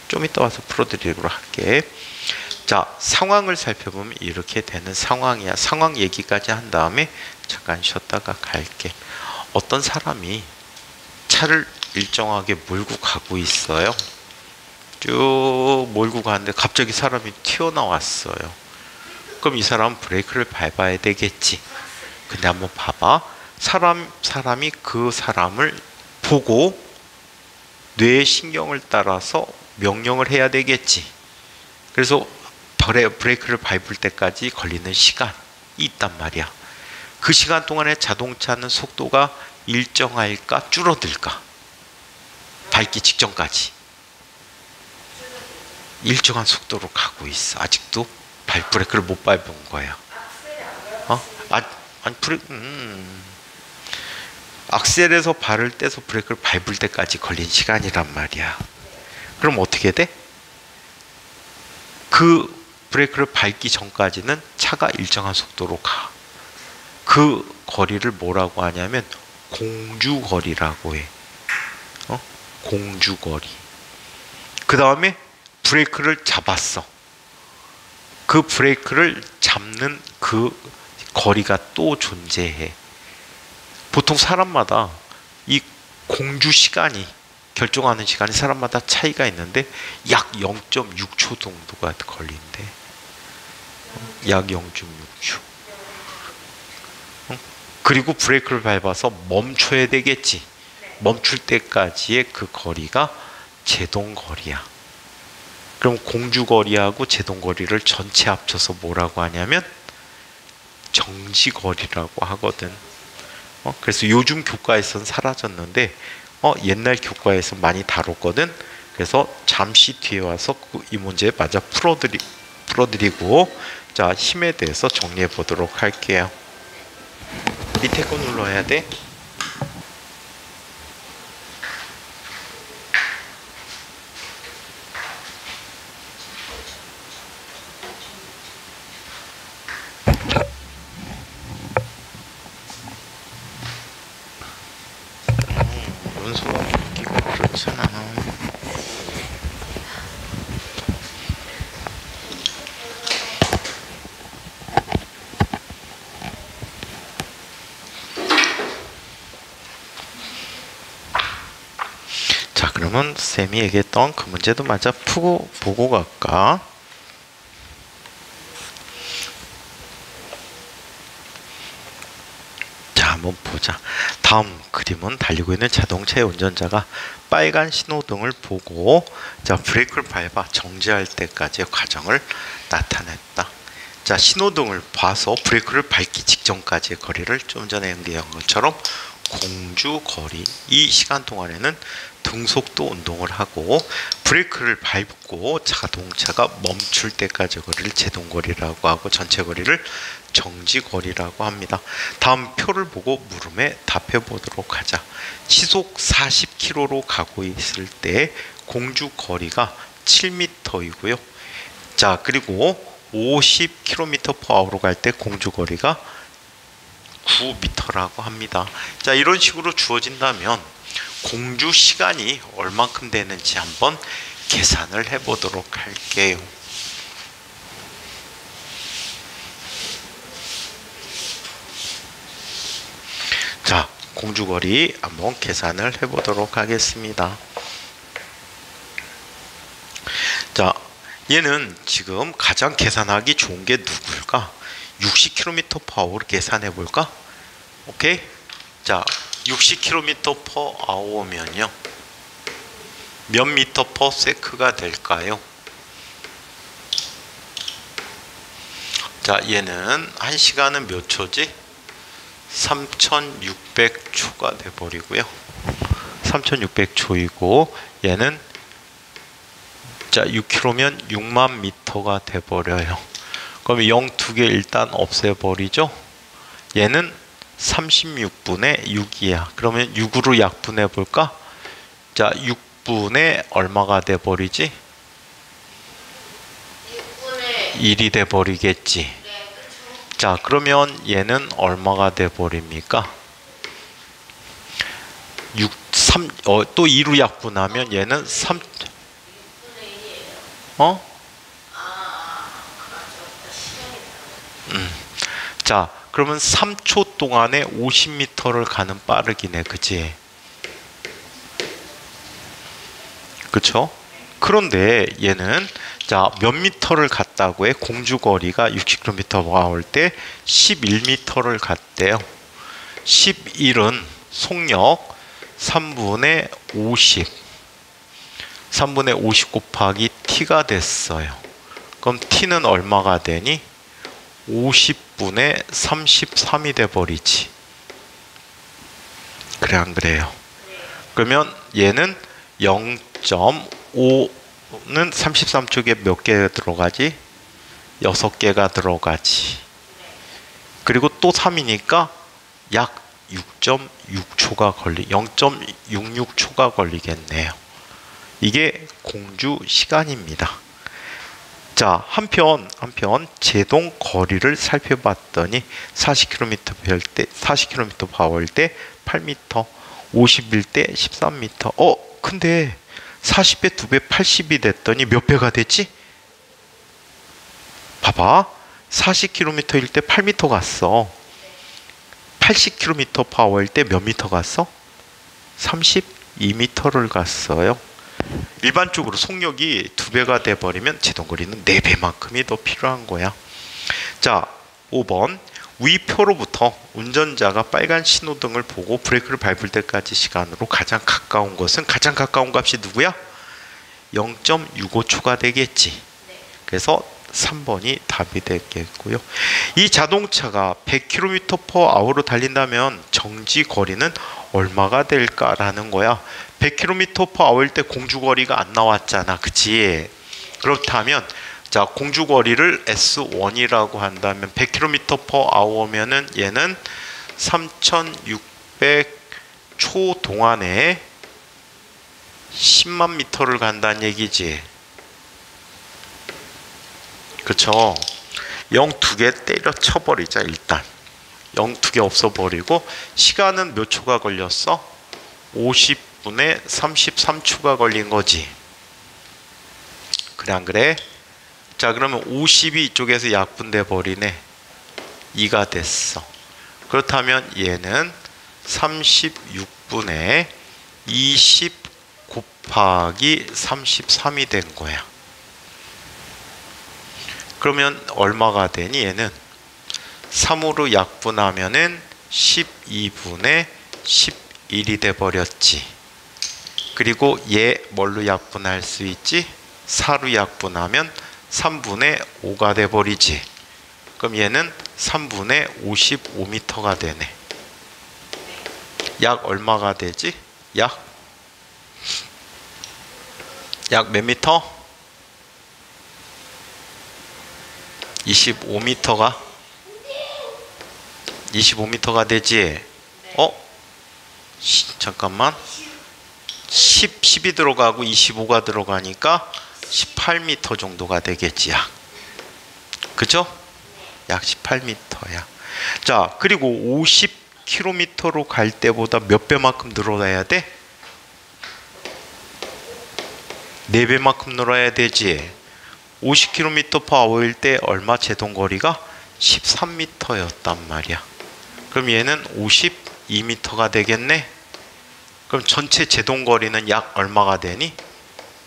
좀 이따 와서 풀어드리도록 할게. 자, 상황을 살펴보면 이렇게 되는 상황이야. 상황 얘기까지 한 다음에 잠깐 쉬었다가 갈게. 어떤 사람이 차를 일정하게 몰고 가고 있어요. 쭉 몰고 가는데 갑자기 사람이 튀어나왔어요. 그럼 이 사람은 브레이크를 밟아야 되겠지. 근데 한번 봐봐. 사람이 그 사람을 보고 뇌의 신경을 따라서 명령을 해야 되겠지. 그래서 브레이크를 밟을 때까지 걸리는 시간이 있단 말이야. 그 시간 동안에 자동차는 속도가 일정할까 줄어들까? 밟기 직전까지 일정한 속도로 가고 있어. 아직도 브레이크를 못 밟은 거야. 아니 악셀에서 발을 떼서 브레이크를 밟을 때까지 걸린 시간이란 말이야. 그럼 어떻게 돼? 그 브레이크를 밟기 전까지는 차가 일정한 속도로 가. 그 거리를 뭐라고 하냐면 공주거리라고 해. 공주거리. 그 다음에 브레이크를 잡았어. 그 브레이크를 잡는 그 거리가 또 존재해. 보통 사람마다 이 공주 시간이 결정하는 시간이 사람마다 차이가 있는데 약 0.6초 정도가 걸린대. 약 0.6초. 그리고 브레이크를 밟아서 멈춰야 되겠지. 멈출 때까지의 그 거리가 제동거리야. 그럼 공주거리하고 제동거리를 전체 합쳐서 뭐라고 하냐면 정지거리라고 하거든. 그래서 요즘 교과에서는 사라졌는데 옛날 교과에서 많이 다뤘거든. 그래서 잠시 뒤에 와서 이 문제 맞아 풀어드리고 자, 힘에 대해서 정리해 보도록 할게요. 밑에 거 눌러야 돼. 원소가 바뀌고 그렇잖아. 자, 그러면 쌤이 얘기했던 그 문제도 맞아 보고 갈까? 자, 한번 보자. 다음 그림은 달리고 있는 자동차의 운전자가 빨간 신호등을 보고 자, 브레이크를 밟아 정지할 때까지의 과정을 나타냈다. 자, 신호등을 봐서 브레이크를 밟기 직전까지의 거리를 좀 전에 얘기한 것처럼 공주거리, 이 시간 동안에는 등속도 운동을 하고 브레이크를 밟고 자동차가 멈출 때까지 거리를 제동거리라고 하고 전체 거리를 정지거리라고 합니다. 다음 표를 보고 물음에 답해 보도록 하자. 시속 40km로 가고 있을 때 공주거리가 7m이고요. 자, 그리고 50km/h로 갈 때 공주거리가 9m라고 합니다. 자, 이런 식으로 주어진다면 공주 시간이 얼만큼 되는지 한번 계산을 해 보도록 할게요. 자, 공주거리 한번 계산을 해 보도록 하겠습니다. 자, 얘는 지금 가장 계산하기 좋은 게 누굴까? 60km/h로 계산해 볼까? 오케이? 자, 60km/h면요 몇 m/s가 될까요? 자, 얘는 1시간은 몇 초지? 3600초가 돼 버리고요. 3600초이고 얘는 자, 6km면 6만 m가 돼 버려요. 그럼 0 2개 일단 없애버리죠. 얘는 36분의 6이야. 그러면 6으로 약분해 볼까? 자, 6분의 얼마가 돼 버리지? 6분의 1이 돼 버리겠지. 네. 자, 그러면 얘는 얼마가 돼 버립니까? 또 2로 약분하면 얘는 3 6분의 1이에요. 어? 맞아. 시간이 자, 그러면 3초 동안에 50m를 가는 빠르기네, 그치? 그쵸? 그런데 얘는 자, 몇 미터를 갔다고 해? 공주거리가 60km 나올 때 11m를 갔대요. 11은 속력 3분의 50. 3분의 50 곱하기 t가 됐어요. 그럼 t는 얼마가 되니? 50분의 33이 돼버리지. 그래, 안 그래요? 그러면 얘는 0.5는 33쪽에 몇 개 들어가지? 6개가 들어가지. 그리고 또 3이니까 약 6.6초가 0.66초가 걸리겠네요. 이게 공주 시간입니다. 자, 한편 제동 거리를 살펴봤더니 40km 파워일 때 8m, 50일 때 13m. 근데 40배 2배 80이 됐더니 몇 배가 됐지? 봐봐. 40km일 때 8m 갔어. 80km 파워일 때 몇 미터 갔어? 32m를 갔어요. 일반적으로 속력이 2배가 돼버리면 제동거리는 4배만큼이 더 필요한 거야. 자, 5번. 위 표로부터 운전자가 빨간 신호등을 보고 브레이크를 밟을 때까지 시간으로 가장 가까운 것은 가장 가까운 값이 누구야? 0.65초가 되겠지. 그래서 3번이 답이 되겠고요. 이 자동차가 100km/h로 달린다면 정지 거리는 얼마가 될까라는 거야. 100km/h일 때 공주거리가 안 나왔잖아. 그치? 그렇다면 자, 공주거리를 S1이라고 한다면 100km/h면은 얘는 3600초 동안에 10만 미터를 간다는 얘기지. 그쵸? 0 2개 때려 쳐버리자. 일단 0 2개 없어버리고 시간은 몇 초가 걸렸어? 50분에 33초가 걸린 거지. 그래, 안 그래? 자, 그러면 50이 이쪽에서 약분돼 버리네. 2가 됐어. 그렇다면 얘는 36분에 20 곱하기 33이 된 거야. 그러면 얼마가 되니? 얘는 3으로 약분하면은 12분의 11이 돼 버렸지. 그리고 얘 뭘로 약분할 수 있지? 4로 약분하면 3분의 5가 돼 버리지. 그럼 얘는 3분의 55m가 되네. 약 얼마가 되지? 약 몇 미터? 25m가 되지. 잠깐만. 10이 들어가고 25가 들어가니까 18m 정도가 되겠지. 약. 그죠? 약 18m야. 자, 그리고 50km로 갈 때보다 몇 배만큼 늘어나야 돼? 4배만큼 늘어야 되지. 50km/h일 때 얼마? 제동거리가 13m였단 말이야. 그럼 얘는 52m가 되겠네. 그럼 전체 제동거리는 약 얼마가 되니?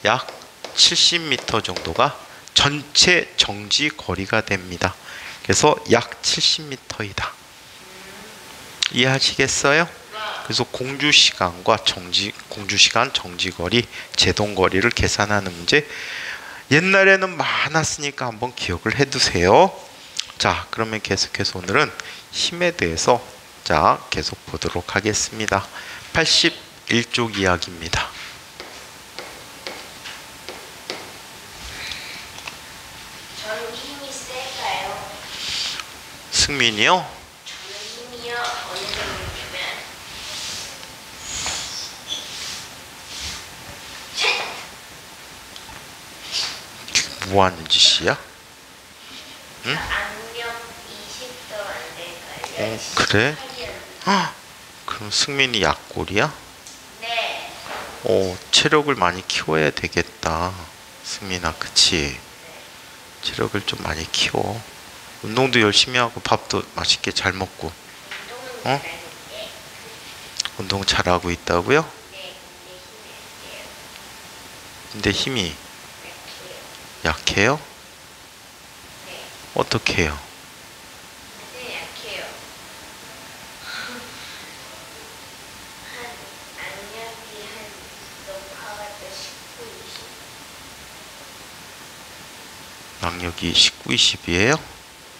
약 70m 정도가 전체 정지 거리가 됩니다. 그래서 약 70m이다. 이해하시겠어요? 그래서 공주시간과 공주시간, 정지거리, 제동거리를 계산하는 문제, 옛날에는 많았으니까 한번 기억을 해두세요. 자, 그러면 계속해서 오늘은 힘에 대해서 계속 보도록 하겠습니다. 81쪽 이야기입니다. 저는 힘이 셀까요? 승민이요? 저는 힘이요. 어느 정도냐면 뭐 하는 짓이야? 응? 악력 20 그래? 그럼 승민이 약골이야? 네. 체력을 많이 키워야 되겠다. 승민아, 그치? 체력을 좀 많이 키워. 운동도 열심히 하고 밥도 맛있게 잘 먹고. 운동은 어? 잘하는데. 운동 잘하고 있다고요? 네. 근데 힘이 약해요. 약해요? 네. 어떻게 해요? 네, 약해요. 한 악력이 한 높아가지고 19, 20. 악력이 19, 20이에요?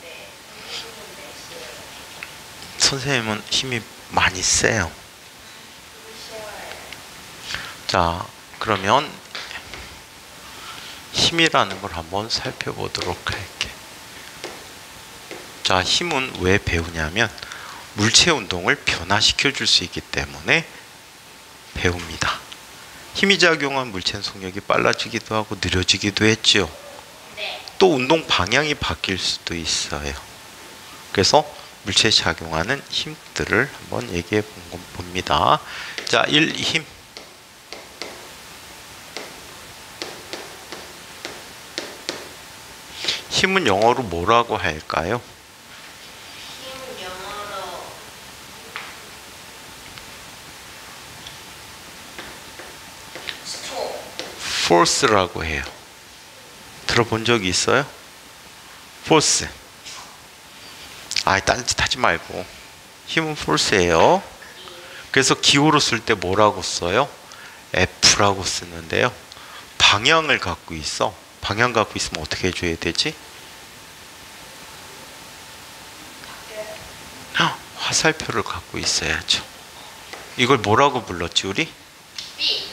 네. 선생님은 몇이에요? 선생님은 힘이 많이 세요. 쉬워요. 자, 그러면 힘이라는 걸 한번 살펴보도록 할게. 자, 힘은 왜 배우냐면 물체 운동을 변화시켜 줄 수 있기 때문에 배웁니다. 힘이 작용한 물체는 속력이 빨라지기도 하고 느려지기도 했죠. 네. 또 운동 방향이 바뀔 수도 있어요. 그래서 물체에 작용하는 힘들을 한번 얘기해 봅니다. 자, 1. 힘. 힘은 영어로 뭐라고 할까요? 힘은 영어로 스토. force라고 해요. 들어본 적이 있어요? force. 딴짓 하지 말고. 힘은 force예요. 그래서 기호로 쓸 때 뭐라고 써요? F라고 쓰는데요. 방향을 갖고 있어. 방향 갖고 있으면 어떻게 해줘야 되지? 화살표를 갖고 있어야죠. 이걸 뭐라고 불렀지 우리? B.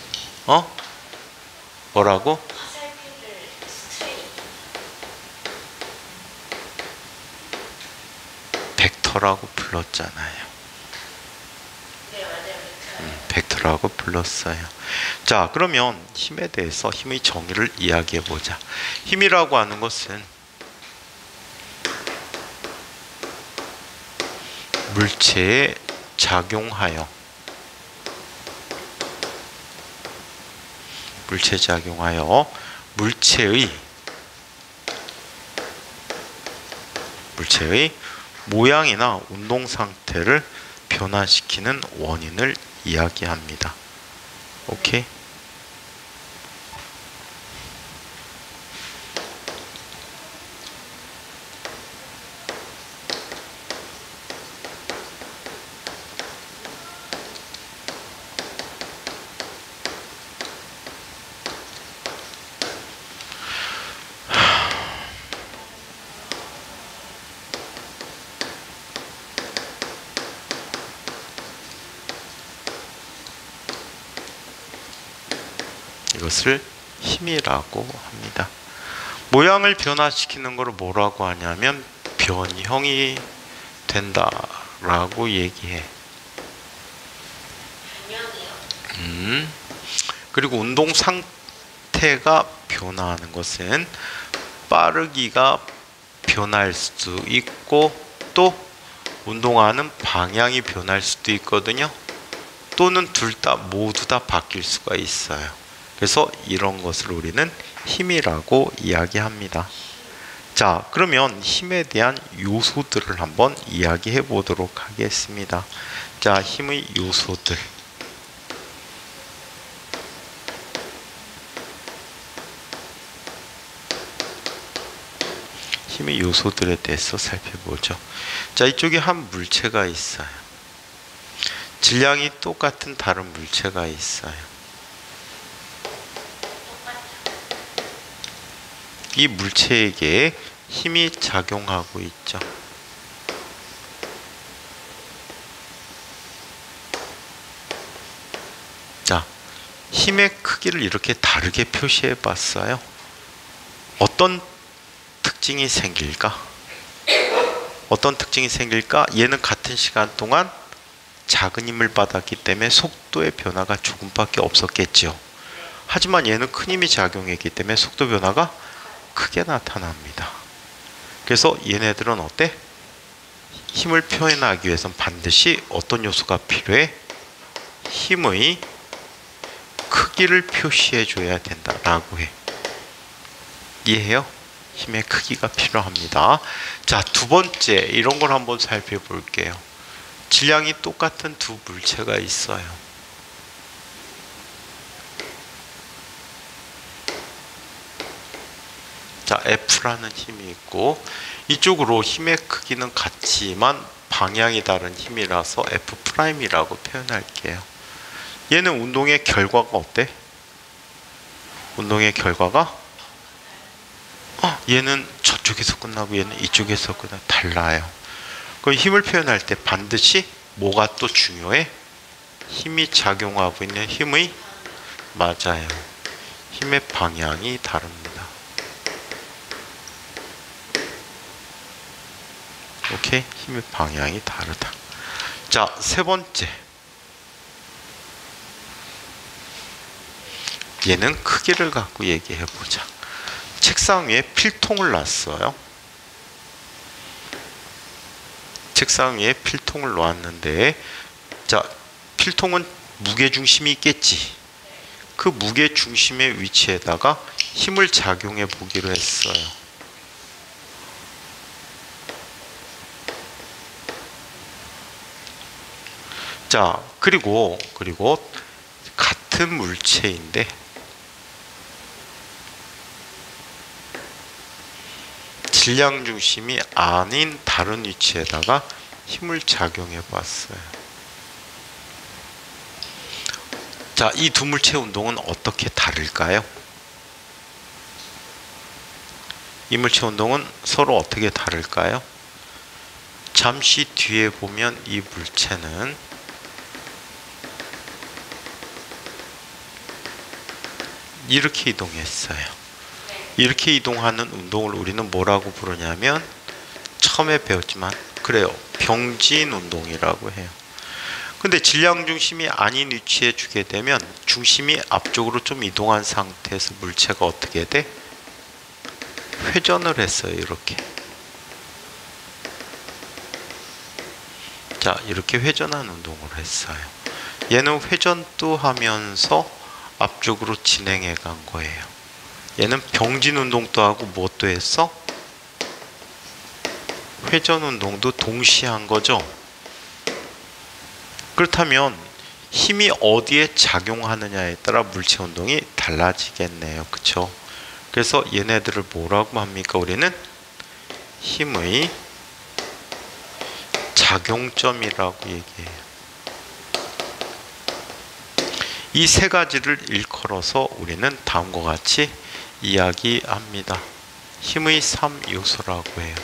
뭐라고? 화살표를 스트레이. 벡터라고 불렀잖아요. 네, 맞아요. 벡터라고 불렀어요. 자, 그러면 힘에 대해서 힘의 정의를 이야기해 보자. 힘이라고 하는 것은 물체에 작용하여 물체의 모양이나 운동 상태를 변화시키는 원인을 이야기합니다. 오케이? 이것을 힘이라고 합니다. 모양을 변화시키는 것을 뭐라고 하냐면 변형이 된다라고 얘기해. 변형이요? 그리고 운동 상태가 변화하는 것은 빠르기가 변할 수도 있고 또 운동하는 방향이 변할 수도 있거든요. 또는 모두 다 바뀔 수가 있어요. 그래서 이런 것을 우리는 힘이라고 이야기합니다. 자, 그러면 힘에 대한 요소들을 한번 이야기해 보도록 하겠습니다. 자, 힘의 요소들. 힘의 요소들에 대해서 살펴보죠. 자, 이쪽에 한 물체가 있어요. 질량이 똑같은 다른 물체가 있어요. 이 물체에게 힘이 작용하고 있죠. 자, 힘의 크기를 이렇게 다르게 표시해 봤어요. 어떤 특징이 생길까? 얘는 같은 시간 동안 작은 힘을 받았기 때문에 속도의 변화가 조금밖에 없었겠죠. 하지만 얘는 큰 힘이 작용했기 때문에 속도 변화가 크게 나타납니다. 그래서 얘네들은 어때? 힘을 표현하기 위해서는 반드시 어떤 요소가 필요해? 힘의 크기를 표시해 줘야 된다라고 해. 이해해요? 힘의 크기가 필요합니다. 자, 두 번째 이런 걸 한번 살펴볼게요. 질량이 똑같은 두 물체가 있어요. 자, F라는 힘이 있고 이쪽으로 힘의 크기는 같지만 방향이 다른 힘이라서 F'이라고 표현할게요. 얘는 운동의 결과가 어때? 운동의 결과가 얘는 저쪽에서 끝나고 얘는 이쪽에서 끝나고 달라요. 그럼 힘을 표현할 때 반드시 뭐가 또 중요해? 힘이 작용하고 있는 힘의 맞아요. 힘의 방향이 다릅니다. 오케이? 힘의 방향이 다르다. 자, 세 번째. 얘는 크기를 갖고 얘기해 보자. 책상 위에 필통을 놨어요. 책상 위에 필통을 놓았는데, 자, 필통은 무게중심이 있겠지. 그 무게중심의 위치에다가 힘을 작용해 보기로 했어요. 자, 그리고 같은 물체인데 질량 중심이 아닌 다른 위치에다가 힘을 작용해 봤어요. 자, 이 두 물체 운동은 어떻게 다를까요? 이 물체 운동은 서로 어떻게 다를까요? 잠시 뒤에 보면 이 물체는 이렇게 이동했어요. 이렇게 이동하는 운동을 우리는 뭐라고 부르냐면 처음에 배웠지만 그래요. 병진 운동이라고 해요. 근데 질량 중심이 아닌 위치에 주게 되면 중심이 앞쪽으로 좀 이동한 상태에서 물체가 어떻게 돼? 회전을 했어요. 이렇게. 자, 이렇게 회전한 운동을 했어요. 얘는 회전도 하면서 앞쪽으로 진행해 간 거예요. 얘는 병진 운동도 하고 무엇도 했어? 회전 운동도 동시에 한 거죠. 그렇다면 힘이 어디에 작용하느냐에 따라 물체 운동이 달라지겠네요. 그쵸? 그래서 얘네들을 뭐라고 합니까? 우리는 힘의 작용점이라고 얘기해요. 이 세 가지를 일컬어서 우리는 다음과 같이 이야기합니다. 힘의 3요소라고 해요.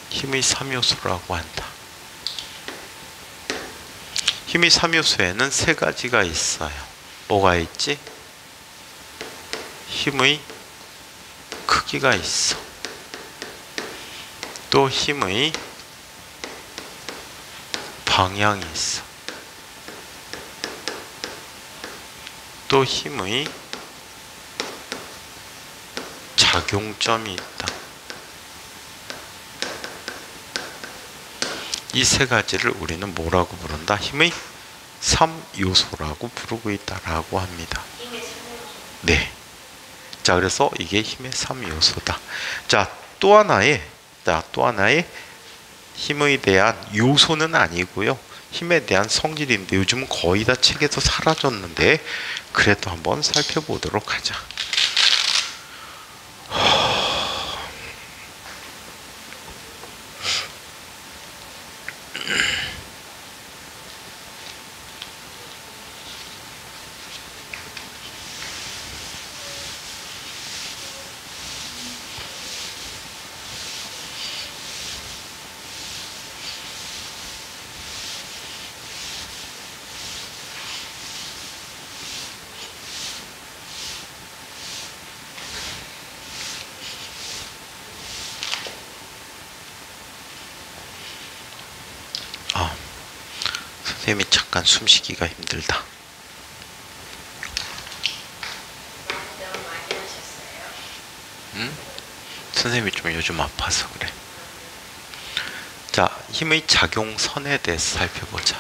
힘의 3요소라고 한다. 힘의 3요소에는 세 가지가 있어요. 뭐가 있지? 힘의 크기가 있어. 또 힘의 방향이 있어. 또 힘의 작용점이 있다. 이 세 가지를 우리는 뭐라고 부른다? 힘의 3요소라고 부르고 있다라고 합니다. 네. 자, 그래서 이게 힘의 3요소다. 자, 또 하나의 힘에 대한 요소는 아니고요. 힘에 대한 성질인데 요즘은 거의 다 책에서 사라졌는데 그래도 한번 살펴보도록 하자. 선생님이 잠깐 숨쉬기가 힘들다. 너무 많이 하셔. 응? 선생님이 좀 요즘 아파서 그래. 자, 힘의 작용선에 대해서 살펴보자.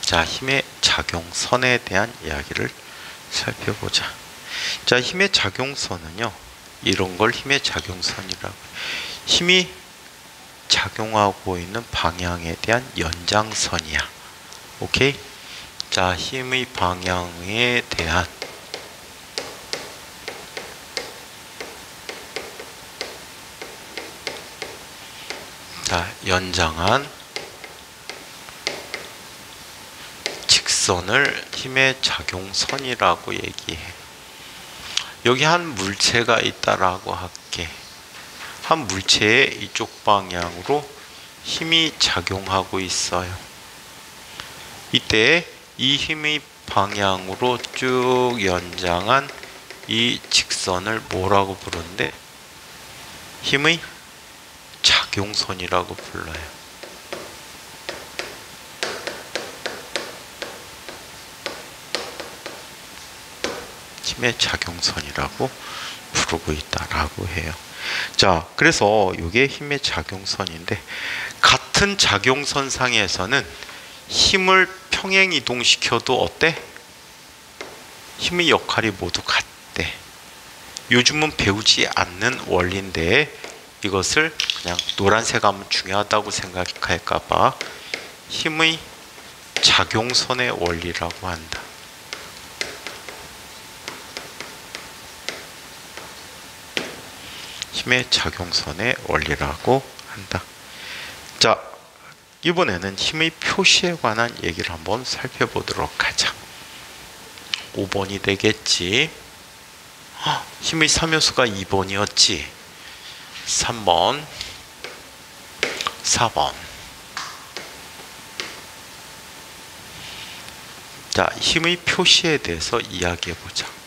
자, 힘의 작용선에 대한 이야기를 살펴보자. 자, 힘의 작용선은요, 이런 걸 힘의 작용선이라고. 힘이 작용하고 있는 방향에 대한 연장선이야. 오케이? 자, 힘의 방향에 대한 연장한 직선을 힘의 작용선이라고 얘기해. 여기 한 물체가 있다라고 할게. 한 물체에 이쪽 방향으로 힘이 작용하고 있어요. 이때 이 힘의 방향으로 쭉 연장한 이 직선을 뭐라고 부르는데? 힘의 작용선이라고 불러요. 힘의 작용선이라고 부르고 있다라고 해요. 자, 그래서 이게 힘의 작용선인데, 같은 작용선상에서는 힘을 평행 이동시켜도 어때? 힘의 역할이 모두 같대. 요즘은 배우지 않는 원리인데 이것을 그냥 노란색 하면 중요하다고 생각할까봐 힘의 작용선의 원리라고 한다. 힘의 작용선의 원리라고 한다. 자, 이번에는 힘의 표시에 관한 얘기를 한번 살펴보도록 하자. 5번이 되겠지. 힘의 3요소가 2번이었지. 3번, 4번. 자, 힘의 표시에 대해서 이야기해보자.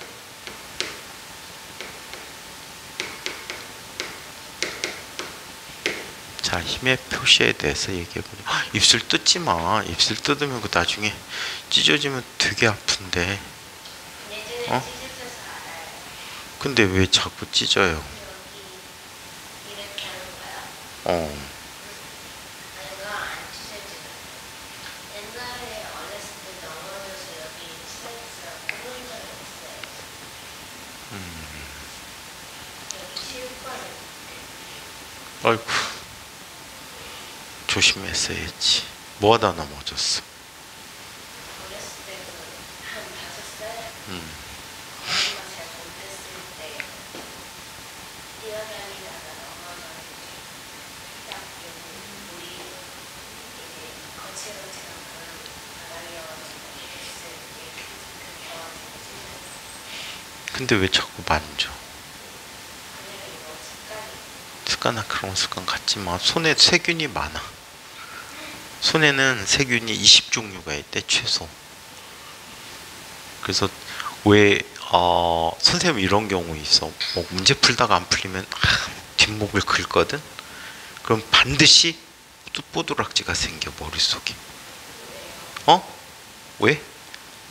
자, 힘의 표시에 대해서 얘기해보자. 입술 뜯지 마. 입술 뜯으면 그 나중에 찢어지면 되게 아픈데. 어? 근데 왜 자꾸 찢어요? 아이고, 조심했어야지. 뭐하다 넘어졌어? 근데 왜 자꾸 만져? 습관아, 그런 습관 갖지 마. 손에 세균이 많아. 손에는 세균이 20종류가 있대, 최소. 그래서 왜 선생님 이런 경우 있어. 뭐 문제 풀다가 안 풀리면 뒷목을 긁거든. 그럼 반드시 뽀드락지가 생겨, 머릿속에. 왜?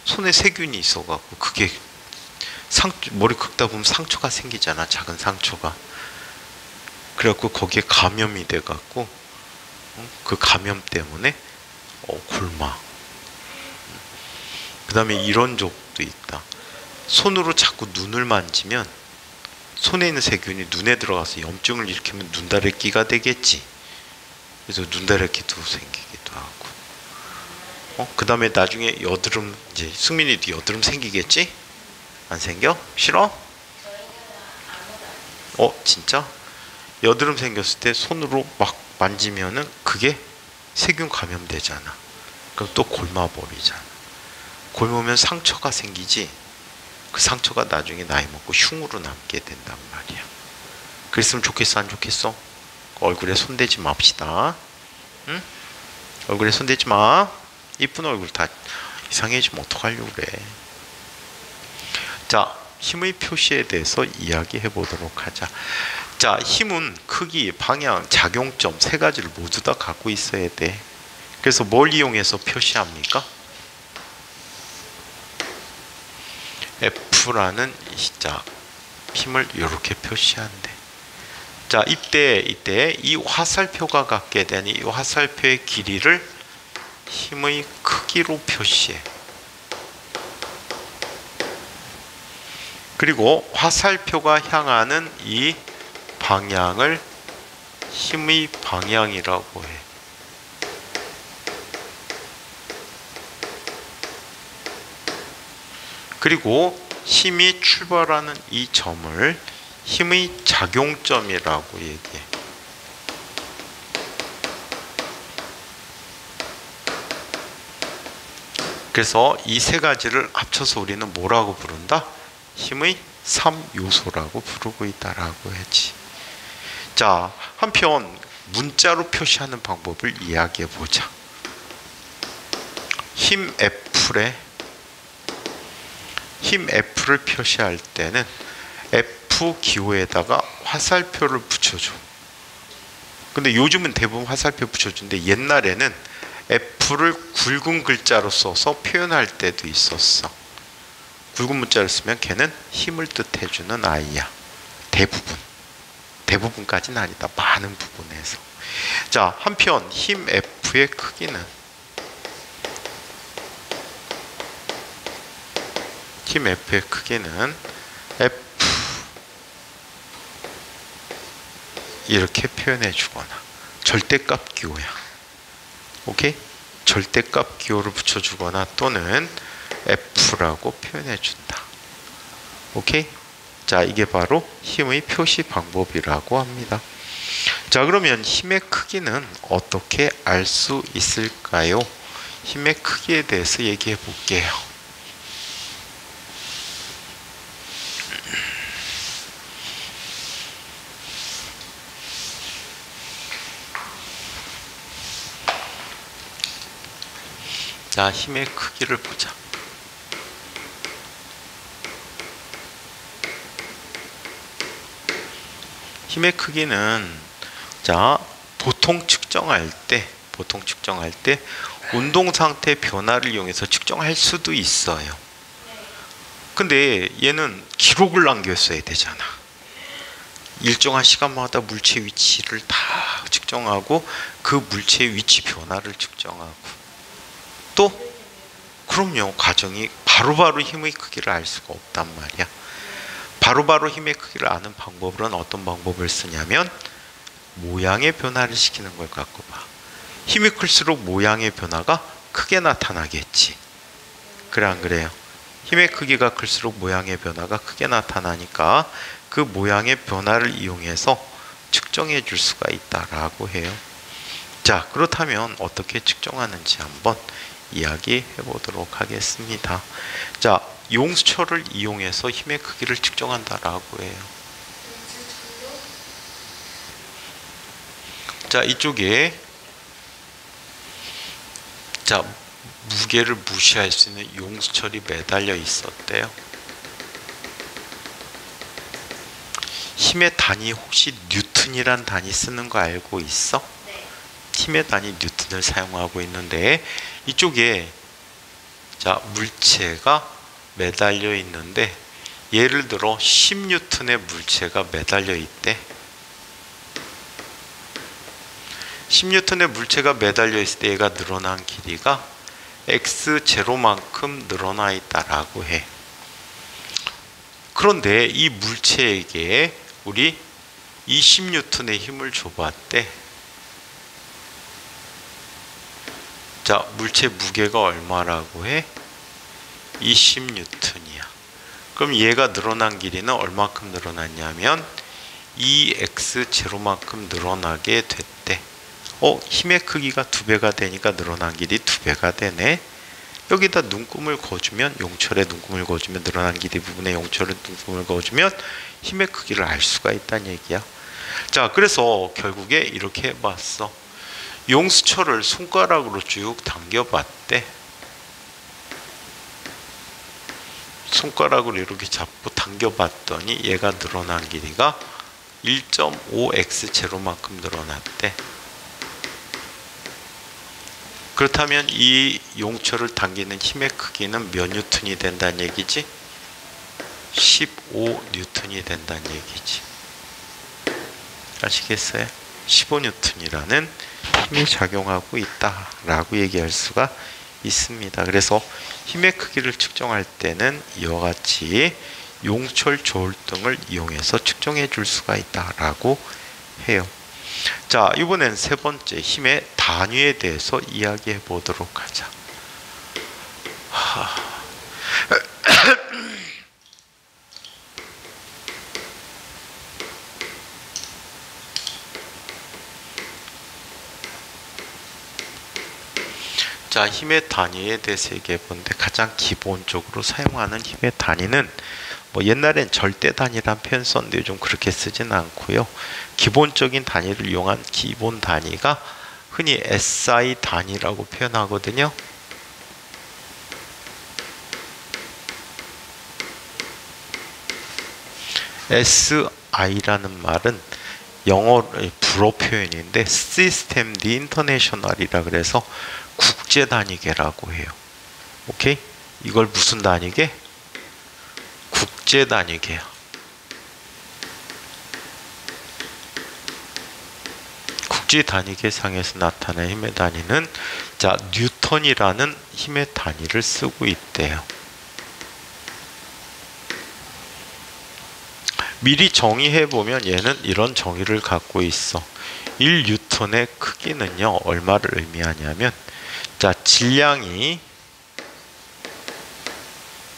손에 세균이 있어갖고 그게 머리 긁다 보면 상처가 생기잖아, 작은 상처가. 그래갖고 거기에 감염이 돼갖고 그 감염 때문에 굶어. 그 다음에 이런 적도 있다. 손으로 자꾸 눈을 만지면 손에 있는 세균이 눈에 들어가서 염증을 일으키면 눈다래끼가 되겠지. 그래서 눈다래끼도 생기기도 하고. 그 다음에 나중에 여드름, 이제 승민이도 여드름 생기겠지? 안 생겨? 싫어? 진짜? 여드름 생겼을 때 손으로 막 만지면은 그게 세균 감염되잖아. 그럼 또 곪아버리잖아. 곪으면 상처가 생기지. 그 상처가 나중에 나이 먹고 흉으로 남게 된단 말이야. 그랬으면 좋겠어, 안 좋겠어? 얼굴에 손대지 맙시다. 응? 얼굴에 손대지 마. 이쁜 얼굴 다 이상해지면 어떡하려고 그래. 자, 힘의 표시에 대해서 이야기해 보도록 하자. 자, 힘은 크기, 방향, 작용점 세 가지를 모두 다 갖고 있어야 돼. 그래서 뭘 이용해서 표시합니까? F라는 힘을 이렇게 표시한대. 자, 이때 이 화살표가 갖게 되는 이 화살표의 길이를 힘의 크기로 표시해. 그리고 화살표가 향하는 이 방향을 힘의 방향이라고 해. 그리고 힘이 출발하는 이 점을 힘의 작용점이라고 얘기해. 그래서 이 세 가지를 합쳐서 우리는 뭐라고 부른다? 힘의 3요소라고 부르고 있다라고 했지. 자, 한편 문자로 표시하는 방법을 이야기해 보자. 힘 F를 표시할 때는 F 기호에다가 화살표를 붙여줘. 근데 요즘은 대부분 화살표 붙여주는데 옛날에는 F를 굵은 글자로 써서 표현할 때도 있었어. 굵은 문자를 쓰면 걔는 힘을 뜻해주는 아이야. 대부분까지는 아니다. 많은 부분에서. 자, 한편 힘 F의 크기는 F 이렇게 표현해 주거나 절대값 기호야. 오케이? 절대값 기호를 붙여주거나 또는 F라고 표현해 준다. 오케이? 자, 이게 바로 힘의 표시 방법이라고 합니다. 자, 그러면 힘의 크기는 어떻게 알 수 있을까요? 힘의 크기에 대해서 얘기해 볼게요. 자, 힘의 크기를 보자. 힘의 크기는 자, 보통 측정할 때 운동 상태 변화를 이용해서 측정할 수도 있어요. 근데 얘는 기록을 남겼어야 되잖아. 일정한 시간마다 물체 위치를 다 측정하고 그 물체의 위치 변화를 측정하고 또 그럼요, 과정이 바로바로 힘의 크기를 알 수가 없단 말이야. 바로바로 힘의 크기를 아는 방법은 어떤 방법을 쓰냐면 모양의 변화를 시키는 걸 갖고 봐. 힘이 클수록 모양의 변화가 크게 나타나겠지. 그래 안 그래요? 힘의 크기가 클수록 모양의 변화가 크게 나타나니까 그 모양의 변화를 이용해서 측정해 줄 수가 있다라고 해요. 자, 그렇다면 어떻게 측정하는지 한번 이야기해 보도록 하겠습니다. 자, 용수철을 이용해서 힘의 크기를 측정한다라고 해요. 자, 이쪽에 자, 무게를 무시할 수 있는 용수철이 매달려 있었대요. 힘의 단위 혹시 뉴턴이란 단위 쓰는 거 알고 있어? 힘의 단위 뉴턴을 사용하고 있는데 이쪽에 자, 물체가 매달려 있는데 예를 들어 10뉴턴의 물체가 매달려 있대. 10뉴턴의 물체가 매달려 있을 때 얘가 늘어난 길이가 x0만큼 늘어나 있다라고 해. 그런데 이 물체에게 우리 20뉴턴의 힘을 줘봤대. 자, 물체 무게가 얼마라고 해? 20뉴턴이야. 그럼 얘가 늘어난 길이는 얼마큼 늘어났냐면 2x0만큼 늘어나게 됐대. 힘의 크기가 2배가 되니까 늘어난 길이 2배가 되네. 여기다 눈금을 그어주면, 용철에 눈금을 그어주면, 늘어난 길이 부분에 용철에 눈금을 그어주면 힘의 크기를 알 수가 있다는 얘기야. 자, 그래서 결국에 이렇게 해봤어. 용수철을 손가락으로 쭉 당겨봤대. 손가락으로 이렇게 잡고 당겨봤더니 얘가 늘어난 길이가 1.5x0만큼 늘어났대. 그렇다면 이 용처를 당기는 힘의 크기는 몇 뉴턴이 된다는 얘기지? 15뉴턴이 된다는 얘기지. 아시겠어요? 15뉴턴이라는 힘이 작용하고 있다라고 얘기할 수가 있습니다. 그래서 힘의 크기를 측정할 때는 이와 같이 용철 조울등을 이용해서 측정해 줄 수가 있다라고 해요. 자, 이번엔 세 번째 힘의 단위에 대해서 이야기해 보도록 하자. 자, 힘의 단위에 대해서 얘기해 보는데 가장 기본적으로 사용하는 힘의 단위는 뭐 옛날엔 절대 단위란 표현 썼는데 요즘 그렇게 쓰지는 않고요. 기본적인 단위를 이용한 기본 단위가 흔히 SI 단위라고 표현하거든요. SI라는 말은 영어 불어 표현인데 시스템 디 인터내셔널이라 그래서 국제 단위계라고 해요. 오케이? 이걸 무슨 단위계? 국제 단위계야. 국제 단위계상에서 나타나는 힘의 단위는 자, 뉴턴이라는 힘의 단위를 쓰고 있대요. 미리 정의해 보면 얘는 이런 정의를 갖고 있어. 1뉴턴의 크기는요, 얼마를 의미하냐면 자, 질량이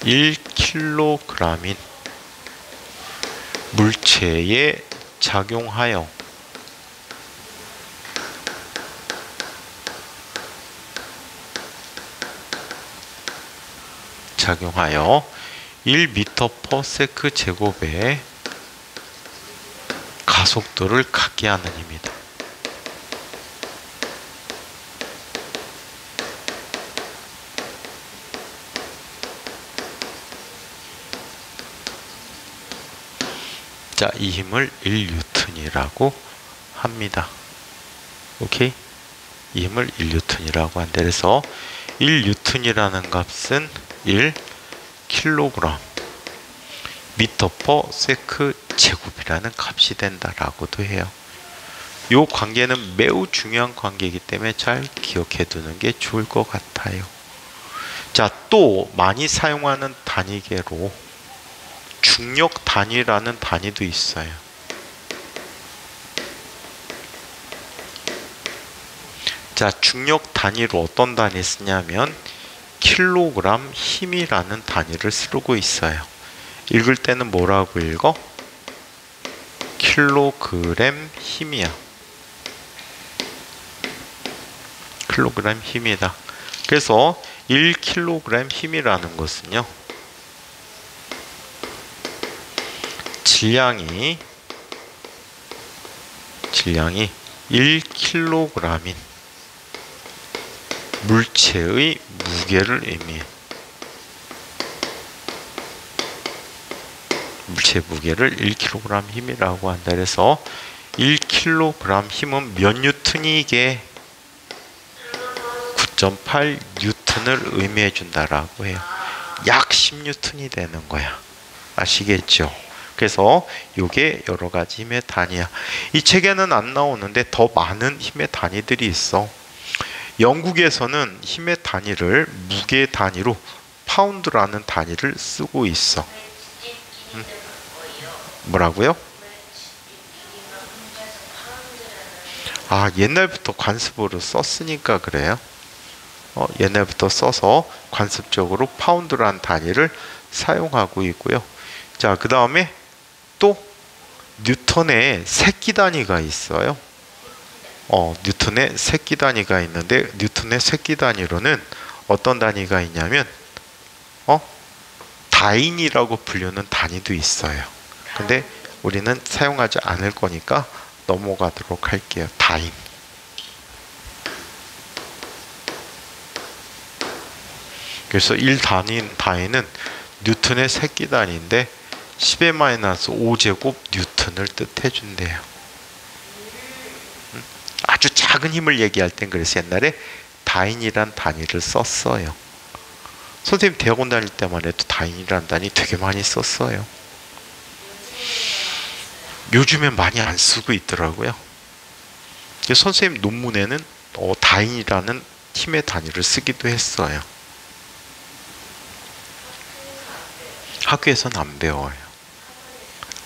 1kg인 물체에 작용하여 작용하여 1m/s 제곱의 가속도를 갖게 하는 힘이다. 자, 이 힘을 1뉴턴이라고 합니다. 오케이? 이 힘을 1뉴턴이라고 한다. 그래서 1뉴턴이라는 값은 1kg m/s 제곱이라는 값이 된다라고도 해요. 이 관계는 매우 중요한 관계이기 때문에 잘 기억해 두는 게 좋을 것 같아요. 자, 또 많이 사용하는 단위계로 중력 단위라는 단위도 있어요. 자, 중력 단위로 어떤 단위 쓰냐면 킬로그램 힘이라는 단위를 쓰고 있어요. 읽을 때는 뭐라고 읽어? 킬로그램 힘이야. 킬로그램 힘이다. 그래서 1kg 힘이라는 것은요, 질량이 1kg인 물체의 무게를 의미해. 물체 무게를 1kg 힘이라고 한다. 그래서 1kg 힘은 몇 뉴턴이게? 9.8 뉴턴을 의미해 준다라고 해요. 약 10뉴턴이 되는 거야. 아시겠죠? 그래서 이게 여러 가지 힘의 단위야. 이 책에는 안 나오는데 더 많은 힘의 단위들이 있어. 영국에서는 힘의 단위를 무게 단위로 파운드라는 단위를 쓰고 있어. 뭐라고요? 아, 옛날부터 관습으로 썼으니까 그래요. 옛날부터 써서 관습적으로 파운드라는 단위를 사용하고 있고요. 자, 그 다음에 또 뉴턴의 새끼 단위가 있어요. 뉴턴의 새끼 단위가 있는데 뉴턴의 새끼 단위로는 어떤 단위가 있냐면 다인이라고 불리는 단위도 있어요. 근데 우리는 사용하지 않을 거니까 넘어가도록 할게요. 다인. 그래서 1다인은 뉴턴의 새끼 단위인데 10-5제곱 뉴턴을 뜻해 준대요. 아주 작은 힘을 얘기할 땐 그래서 옛날에 다인이란 단위를 썼어요. 선생님 대학원 다닐 때만 해도 다인이란 단위 되게 많이 썼어요. 요즘엔 많이 안 쓰고 있더라고요. 선생님 논문에는 다인이라는 힘의 단위를 쓰기도 했어요. 학교에서는 안 배워요.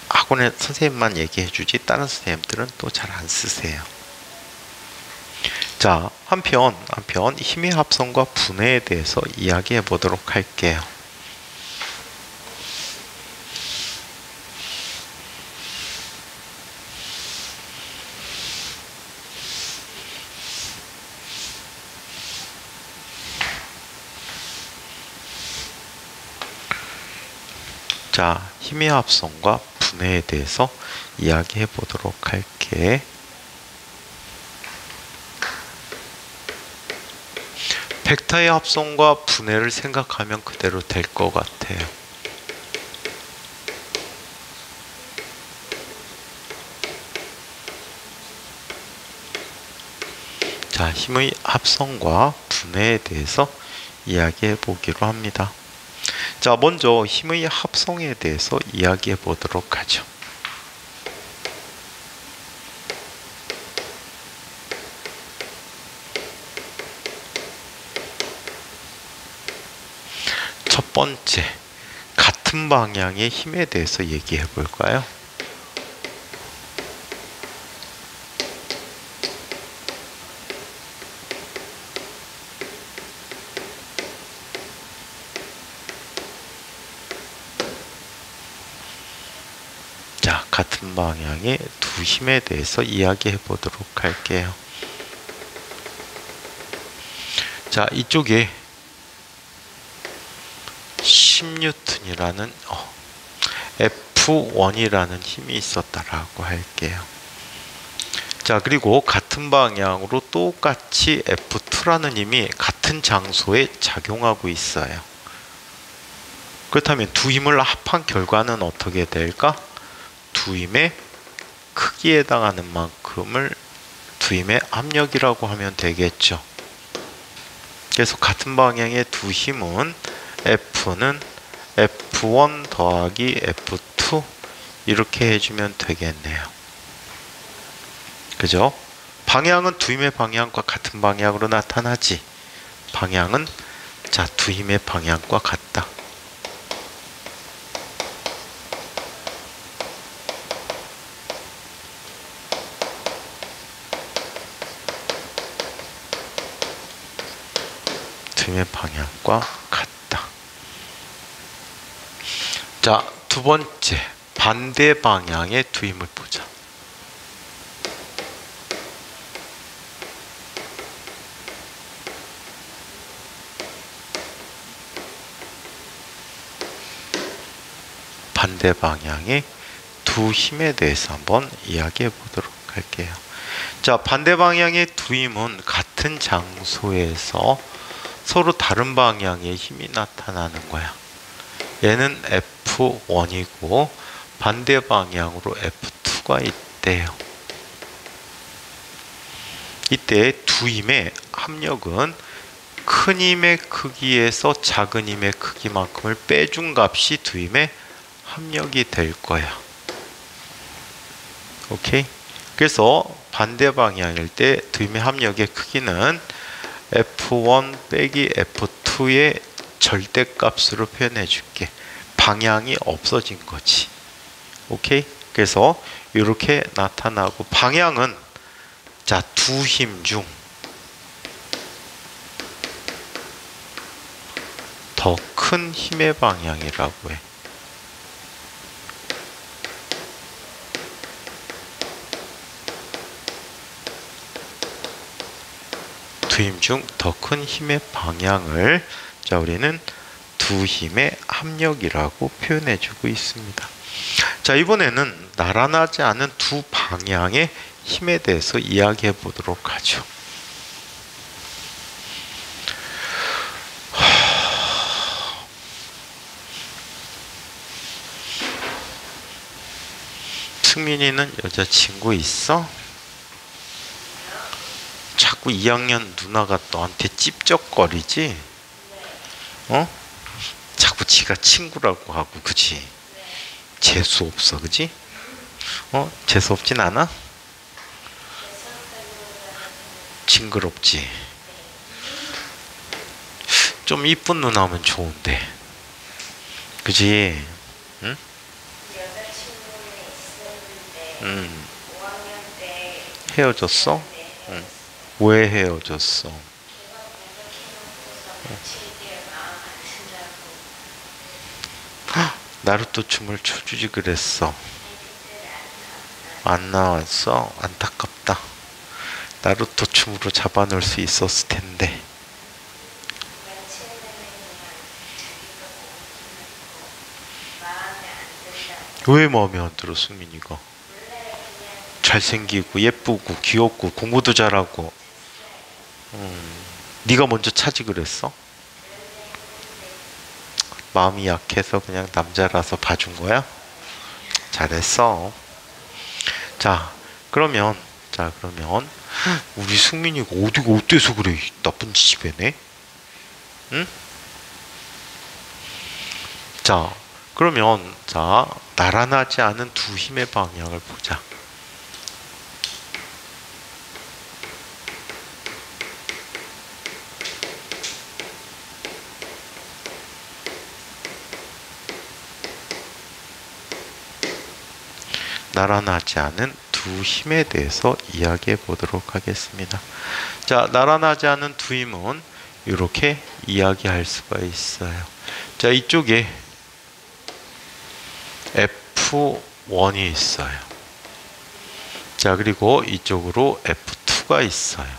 학원에 선생님만 얘기해 주지 다른 선생님들은 또 잘 안 쓰세요. 자, 한편 힘의 합성과 분해에 대해서 이야기해 보도록 할게요. 자, 힘의 합성과 분해에 대해서 이야기해 보도록 할게. 벡터의 합성과 분해를 생각하면 그대로 될 것 같아요. 자, 힘의 합성과 분해에 대해서 이야기해 보기로 합니다. 자, 먼저 힘의 합성에 대해서 이야기해 보도록 하죠. 첫 번째, 같은 방향의 힘에 대해서 얘기해 볼까요? 자, 같은 방향의 두 힘에 대해서 이야기해 보도록 할게요. 자, 이쪽에 10N이라는 F1이라는 힘이 있었다라고 할게요. 자, 그리고 같은 방향으로 똑같이 F2라는 힘이 같은 장소에 작용하고 있어요. 그렇다면 두 힘을 합한 결과는 어떻게 될까? 두 힘의 크기에 해당하는 만큼을 두 힘의 합력이라고 하면 되겠죠. 그래서 같은 방향의 두 힘은 F는 F1 더하기 F2 이렇게 해주면 되겠네요. 그죠? 방향은 두 힘의 방향과 같은 방향으로 나타나지. 방향은 자, 두 힘의 방향과 같다. 두 힘의 방향과 같다. 자, 두 번째, 반대 방향의 두 힘을 보자. 반대 방향의 두 힘에 대해서 한번 이야기해 보도록 할게요. 자, 반대 방향의 두 힘은 같은 장소에서 서로 다른 방향의 힘이 나타나는 거야. 얘는 F1이고 반대 방향으로 F2가 있대요. 이때 두 힘의 합력은 큰 힘의 크기에서 작은 힘의 크기만큼을 빼준 값이 두 힘의 합력이 될 거야. 오케이? 그래서 반대 방향일 때 두 힘의 합력의 크기는 F1 빼기 F2의 절대값으로 표현해 줄게. 방향이 없어진 거지. 오케이? 그래서 이렇게 나타나고, 방향은 자, 두 힘 중 더 큰 힘의 방향이라고 해. 두 힘 중 더 큰 힘의 방향을 자, 우리는 두 힘의 합력이라고 표현해 주고 있습니다. 자, 이번에는 나란하지 않은 두 방향의 힘에 대해서 이야기해 보도록 하죠. 승민이는 여자친구 있어? 자꾸 자꾸 2학년 누나가 너한테 찝쩍거리지? 어? 자꾸 지가 친구라고 하고, 그치? 재수 없어, 그치? 재수 없진 않아? 징그럽지? 좀 이쁜 누나면 좋은데, 그치? 응? 여자친구는 있었는데 5학년 때 헤어졌어? 응. 왜 헤어졌어? 걔가 공격해놓고서 며칠 뒤에 마음 안 쓴다고. 나루토 춤을 춰주지 그랬어. 그때를 안 나왔어? 안타깝다. 나루토 춤으로 잡아놓을 수 있었을 텐데. 며칠 내내 그냥 자기가 마음에 안 든다고. 왜 마음에 안 들어, 수민이가? 원래 그냥 잘생기고 예쁘고 귀엽고 공부도 잘하고. 네가 먼저 차지 그랬어? 마음이 약해서 그냥 남자라서 봐준 거야? 잘했어. 자 그러면 우리 승민이가 어디가 어때서 그래, 이 나쁜 지배네? 응? 자 그러면 나란하지 않은 두 힘의 방향을 보자. 나란하지 않은 두 힘에 대해서 이야기해 보도록 하겠습니다. 자, 나란하지 않은 두 힘은 이렇게 이야기할 수가 있어요. 자, 이쪽에 F1이 있어요. 자, 그리고 이쪽으로 F2가 있어요.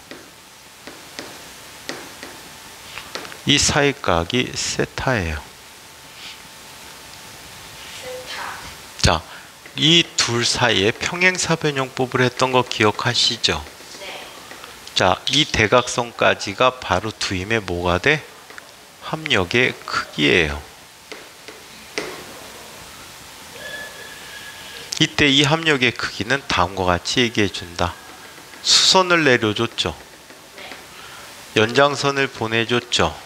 이 사이각이 세타예요. 자, 이 둘 사이에 평행사변형법을 했던 거 기억하시죠? 네. 자, 이 대각선까지가 바로 두 힘의 뭐가 돼? 합력의 크기예요. 이때 이 합력의 크기는 다음과 같이 얘기해 준다. 수선을 내려줬죠. 연장선을 보내줬죠.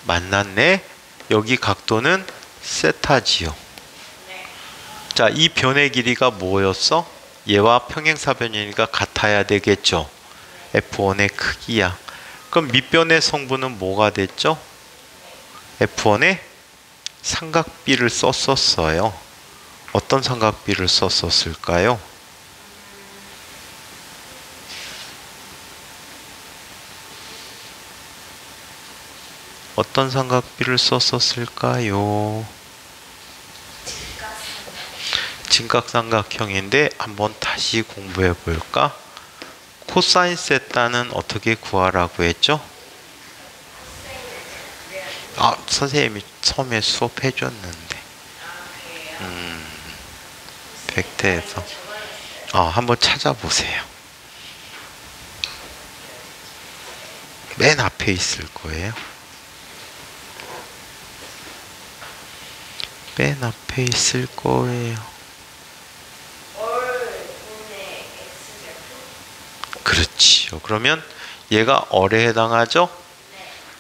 만났네. 여기 각도는 세타지요. 자, 이 변의 길이가 뭐였어? 얘와 평행사변이니까 같아야 되겠죠. F1의 크기야. 그럼 밑변의 성분은 뭐가 됐죠? F1의 삼각비를 썼었어요. 어떤 삼각비를 썼었을까요? 어떤 삼각비를 썼었을까요? 직각삼각형인데 한번 다시 공부해 볼까? 코사인 세타는 어떻게 구하라고 했죠? 선생님이 처음에 수업해 줬는데. 벡터에서. 한번 찾아보세요. 맨 앞에 있을 거예요. 맨 앞에 있을 거예요. 그렇지요. 그러면 얘가 얼에 해당하죠?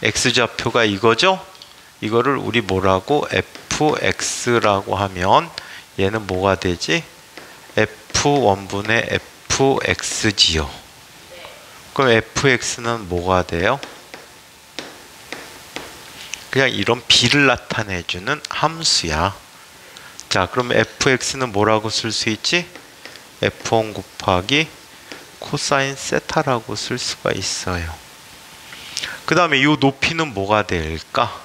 x좌표가 이거죠? 이거를 우리 뭐라고? fx라고 하면 얘는 뭐가 되지? f1분의 fx지요. 그럼 fx는 뭐가 돼요? 그냥 이런 비를 나타내주는 함수야. 자, 그럼 fx는 뭐라고 쓸 수 있지? f1 곱하기 코사인 세타라고 쓸 수가 있어요. 그 다음에 이 높이는 뭐가 될까?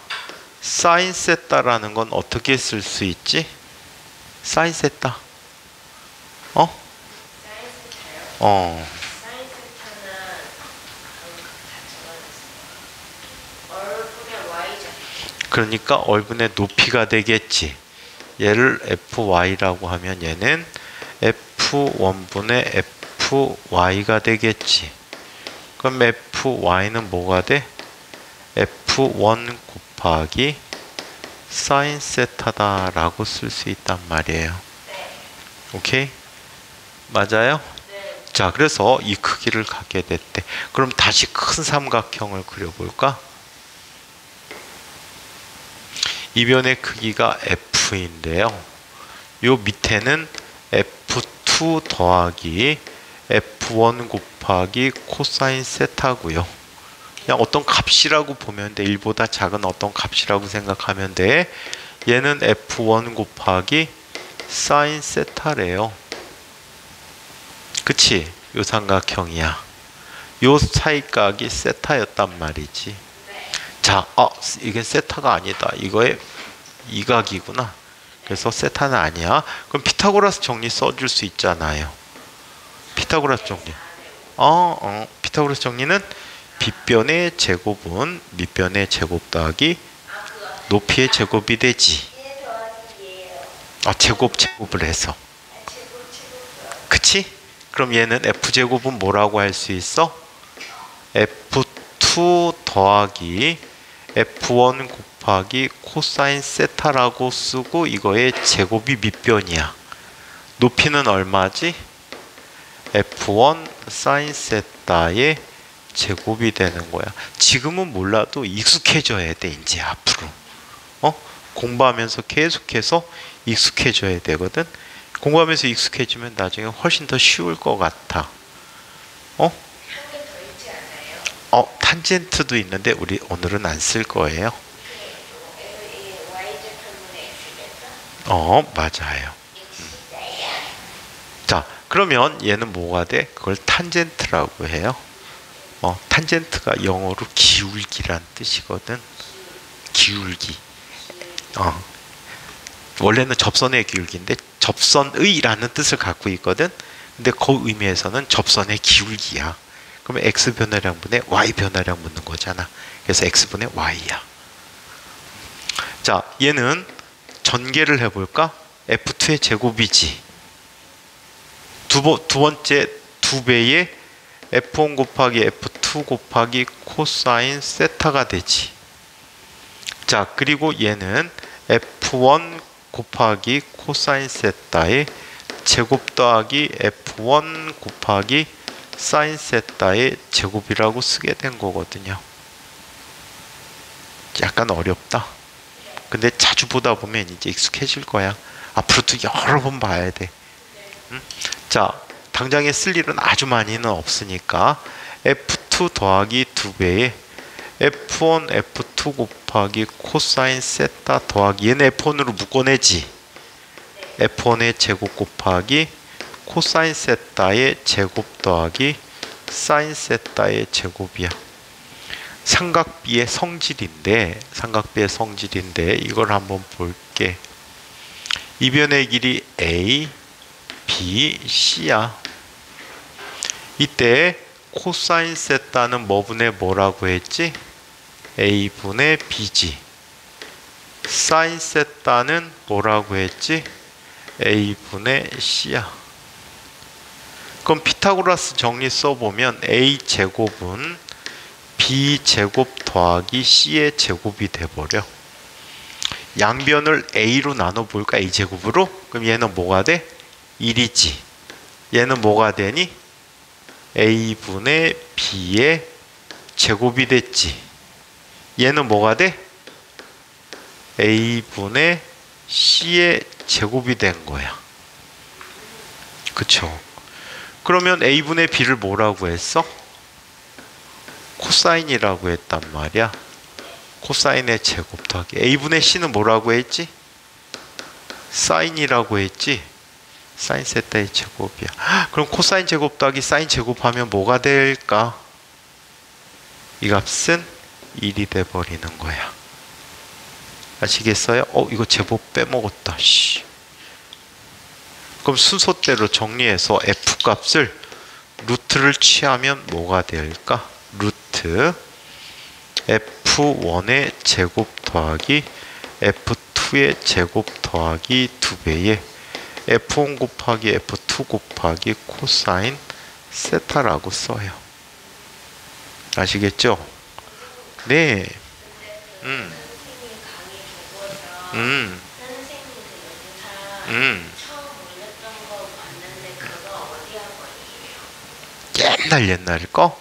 사인 세타라는 건 어떻게 쓸 수 있지? 사인 세타. 그러니까 얼분의 높이가 되겠지. 얘를 fy라고 하면 얘는 f1분의 fy가 되겠지. 그럼 fy는 뭐가 돼? f1 곱하기 사인 세타다 라고 쓸 수 있단 말이에요. 오케이? 맞아요? 자, 그래서 이 크기를 갖게 됐대. 그럼 다시 큰 삼각형을 그려볼까? 이 변의 크기가 F인데요. 요 밑에는 F2 더하기 F1 곱하기 코사인 세타고요. 그냥 어떤 값이라고 보면 돼. 1보다 작은 어떤 값이라고 생각하면 돼. 얘는 F1 곱하기 사인 세타래요. 그치? 요 삼각형이야. 요 사이각이 세타였단 말이지. 자, 이게 세타가 아니다. 이거의 이각이구나. 그래서 세타는 아니야. 그럼 피타고라스 정리 써줄 수 있잖아요. 피타고라스 정리. 피타고라스 정리는 빗변의 제곱은 밑변의 제곱 더하기 높이의 제곱이 되지. 제곱을 해서. 그치? 그럼 얘는 F제곱은 뭐라고 할 수 있어? F2 더하기 F1 곱하기 코사인 세타라고 쓰고 이거의 제곱이 밑변이야. 높이는 얼마지? F1 사인 세타의 제곱이 되는 거야. 지금은 몰라도 익숙해져야 돼. 이제 앞으로 공부하면서 계속해서 익숙해져야 되거든. 공부하면서 익숙해지면 나중에 훨씬 더 쉬울 것 같아. 탄젠트도 있는데 우리 오늘은 안 쓸 거예요. 맞아요. 자, 그러면 얘는 뭐가 돼? 그걸 탄젠트라고 해요. 탄젠트가 영어로 기울기란 뜻이거든. 기울기. 원래는 접선의 기울기인데 접선의라는 뜻을 갖고 있거든. 근데 그 의미에서는 접선의 기울기야. 그러면 x 변화량분의 y 변화량 묻는 거잖아. 그래서 x분의 y야. 자, 얘는 전개를 해볼까? f2의 제곱이지. 두 번째 2배의 f1 곱하기 f2 곱하기 코사인 세타가 되지. 자, 그리고 얘는 f1 곱하기 코사인 세타의 제곱 더하기 f1 곱하기 사인 세타의 제곱이라고 쓰게 된 거거든요. 약간 어렵다. 근데 자주 보다 보면 이제 익숙해질 거야. 앞으로도 여러 번 봐야 돼. 자, 당장에 쓸 일은 아주 많이는 없으니까 f2 더하기 2배의 f1 f2 곱하기 코사인 세타 더하기 얘는 f1으로 묶어내지. f1의 제곱 곱하기 코사인 세타의 제곱 더하기 사인 세타의 제곱이야. 삼각비의 성질인데 이걸 한번 볼게. 이 변의 길이 A, B, C야. 이때 코사인 세타는 뭐분의 뭐라고 했지? A분의 B지. 사인 세타는 뭐라고 했지? A분의 C야. 그럼 피타고라스 정리 써보면 A제곱은 B제곱 더하기 C의 제곱이 돼버려. 양변을 A로 나눠볼까? A제곱으로? 그럼 얘는 뭐가 돼? 1이지. 얘는 뭐가 되니? A분의 B의 제곱이 됐지. 얘는 뭐가 돼? A분의 C의 제곱이 된 거야. 그쵸? 그러면 A분의 B를 뭐라고 했어? 코사인이라고 했단 말이야. 코사인의 제곱 더하기 A분의 C는 뭐라고 했지? 사인이라고 했지? 사인 세타의 제곱이야. 그럼 코사인 제곱 더하기 사인 제곱하면 뭐가 될까? 이 값은 1이 돼버리는 거야. 아시겠어요? 이거 제곱 빼먹었다. 그럼 순서대로 정리해서 F값을 루트를 취하면 뭐가 될까? 루트 F1의 제곱 더하기 F2의 제곱 더하기 2배의 F1 곱하기 F2 곱하기 코사인 세타라고 써요. 아시겠죠? 네. 옛날 거?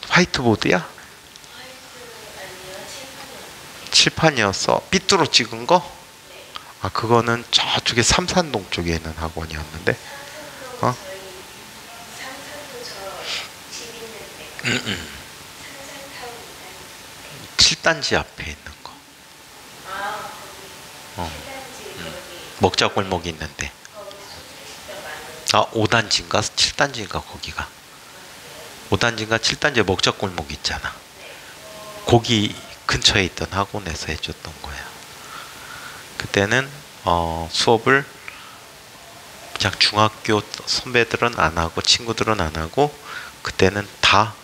화이트보드야? 아니요, 칠판이었어. 삐뚤어 찍은 거? 아, 그거는 저쪽에 삼산동 쪽에 있는 학원이었는데. 어? 삼산도 저집 있는데 삼산타운 7단지 앞에 있는 거. 아, 거기 어. 7단지 거기 먹자골목이 있는데. 거기 소주집도 많은 아, 5단지인가 7단지인가 거기가. 5단지인가 7단지에 먹자골목 있잖아. 거기 근처에 있던 학원에서 해줬던 거야. 그때는 수업을 그냥 중학교 선배들은 안 하고 친구들은 안 하고 그때는 다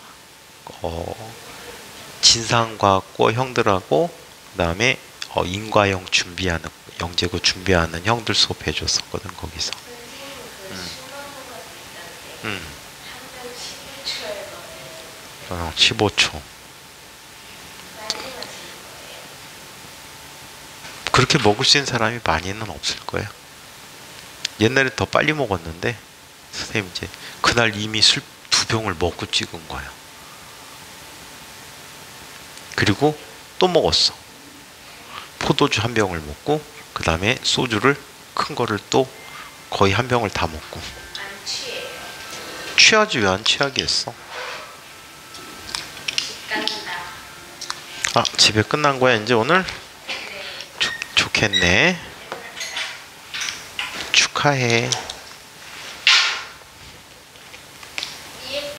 진상과학고 형들하고 그다음에 인과형 준비하는 영재고 준비하는 형들 수업 해줬었거든 거기서. 선생님은 그 수능호가 있다는데 음. 한달 15초에 뭐 15초. 빨리 마시는 거예요. 그렇게 먹을 수 있는 사람이 많이는 없을 거야. 옛날에 더 빨리 먹었는데 선생님 이제 그날 이미 술 2병을 먹고 찍은 거야. 그리고 또 먹었어. 포도주 1병을 먹고 그 다음에 소주를 큰 거를 또 거의 1병을 다 먹고. 안 취해요. 취하지 왜 안 취하겠어? 집 간다. 아, 집에 끝난 거야 이제 오늘? 네. 좋겠네. 축하해.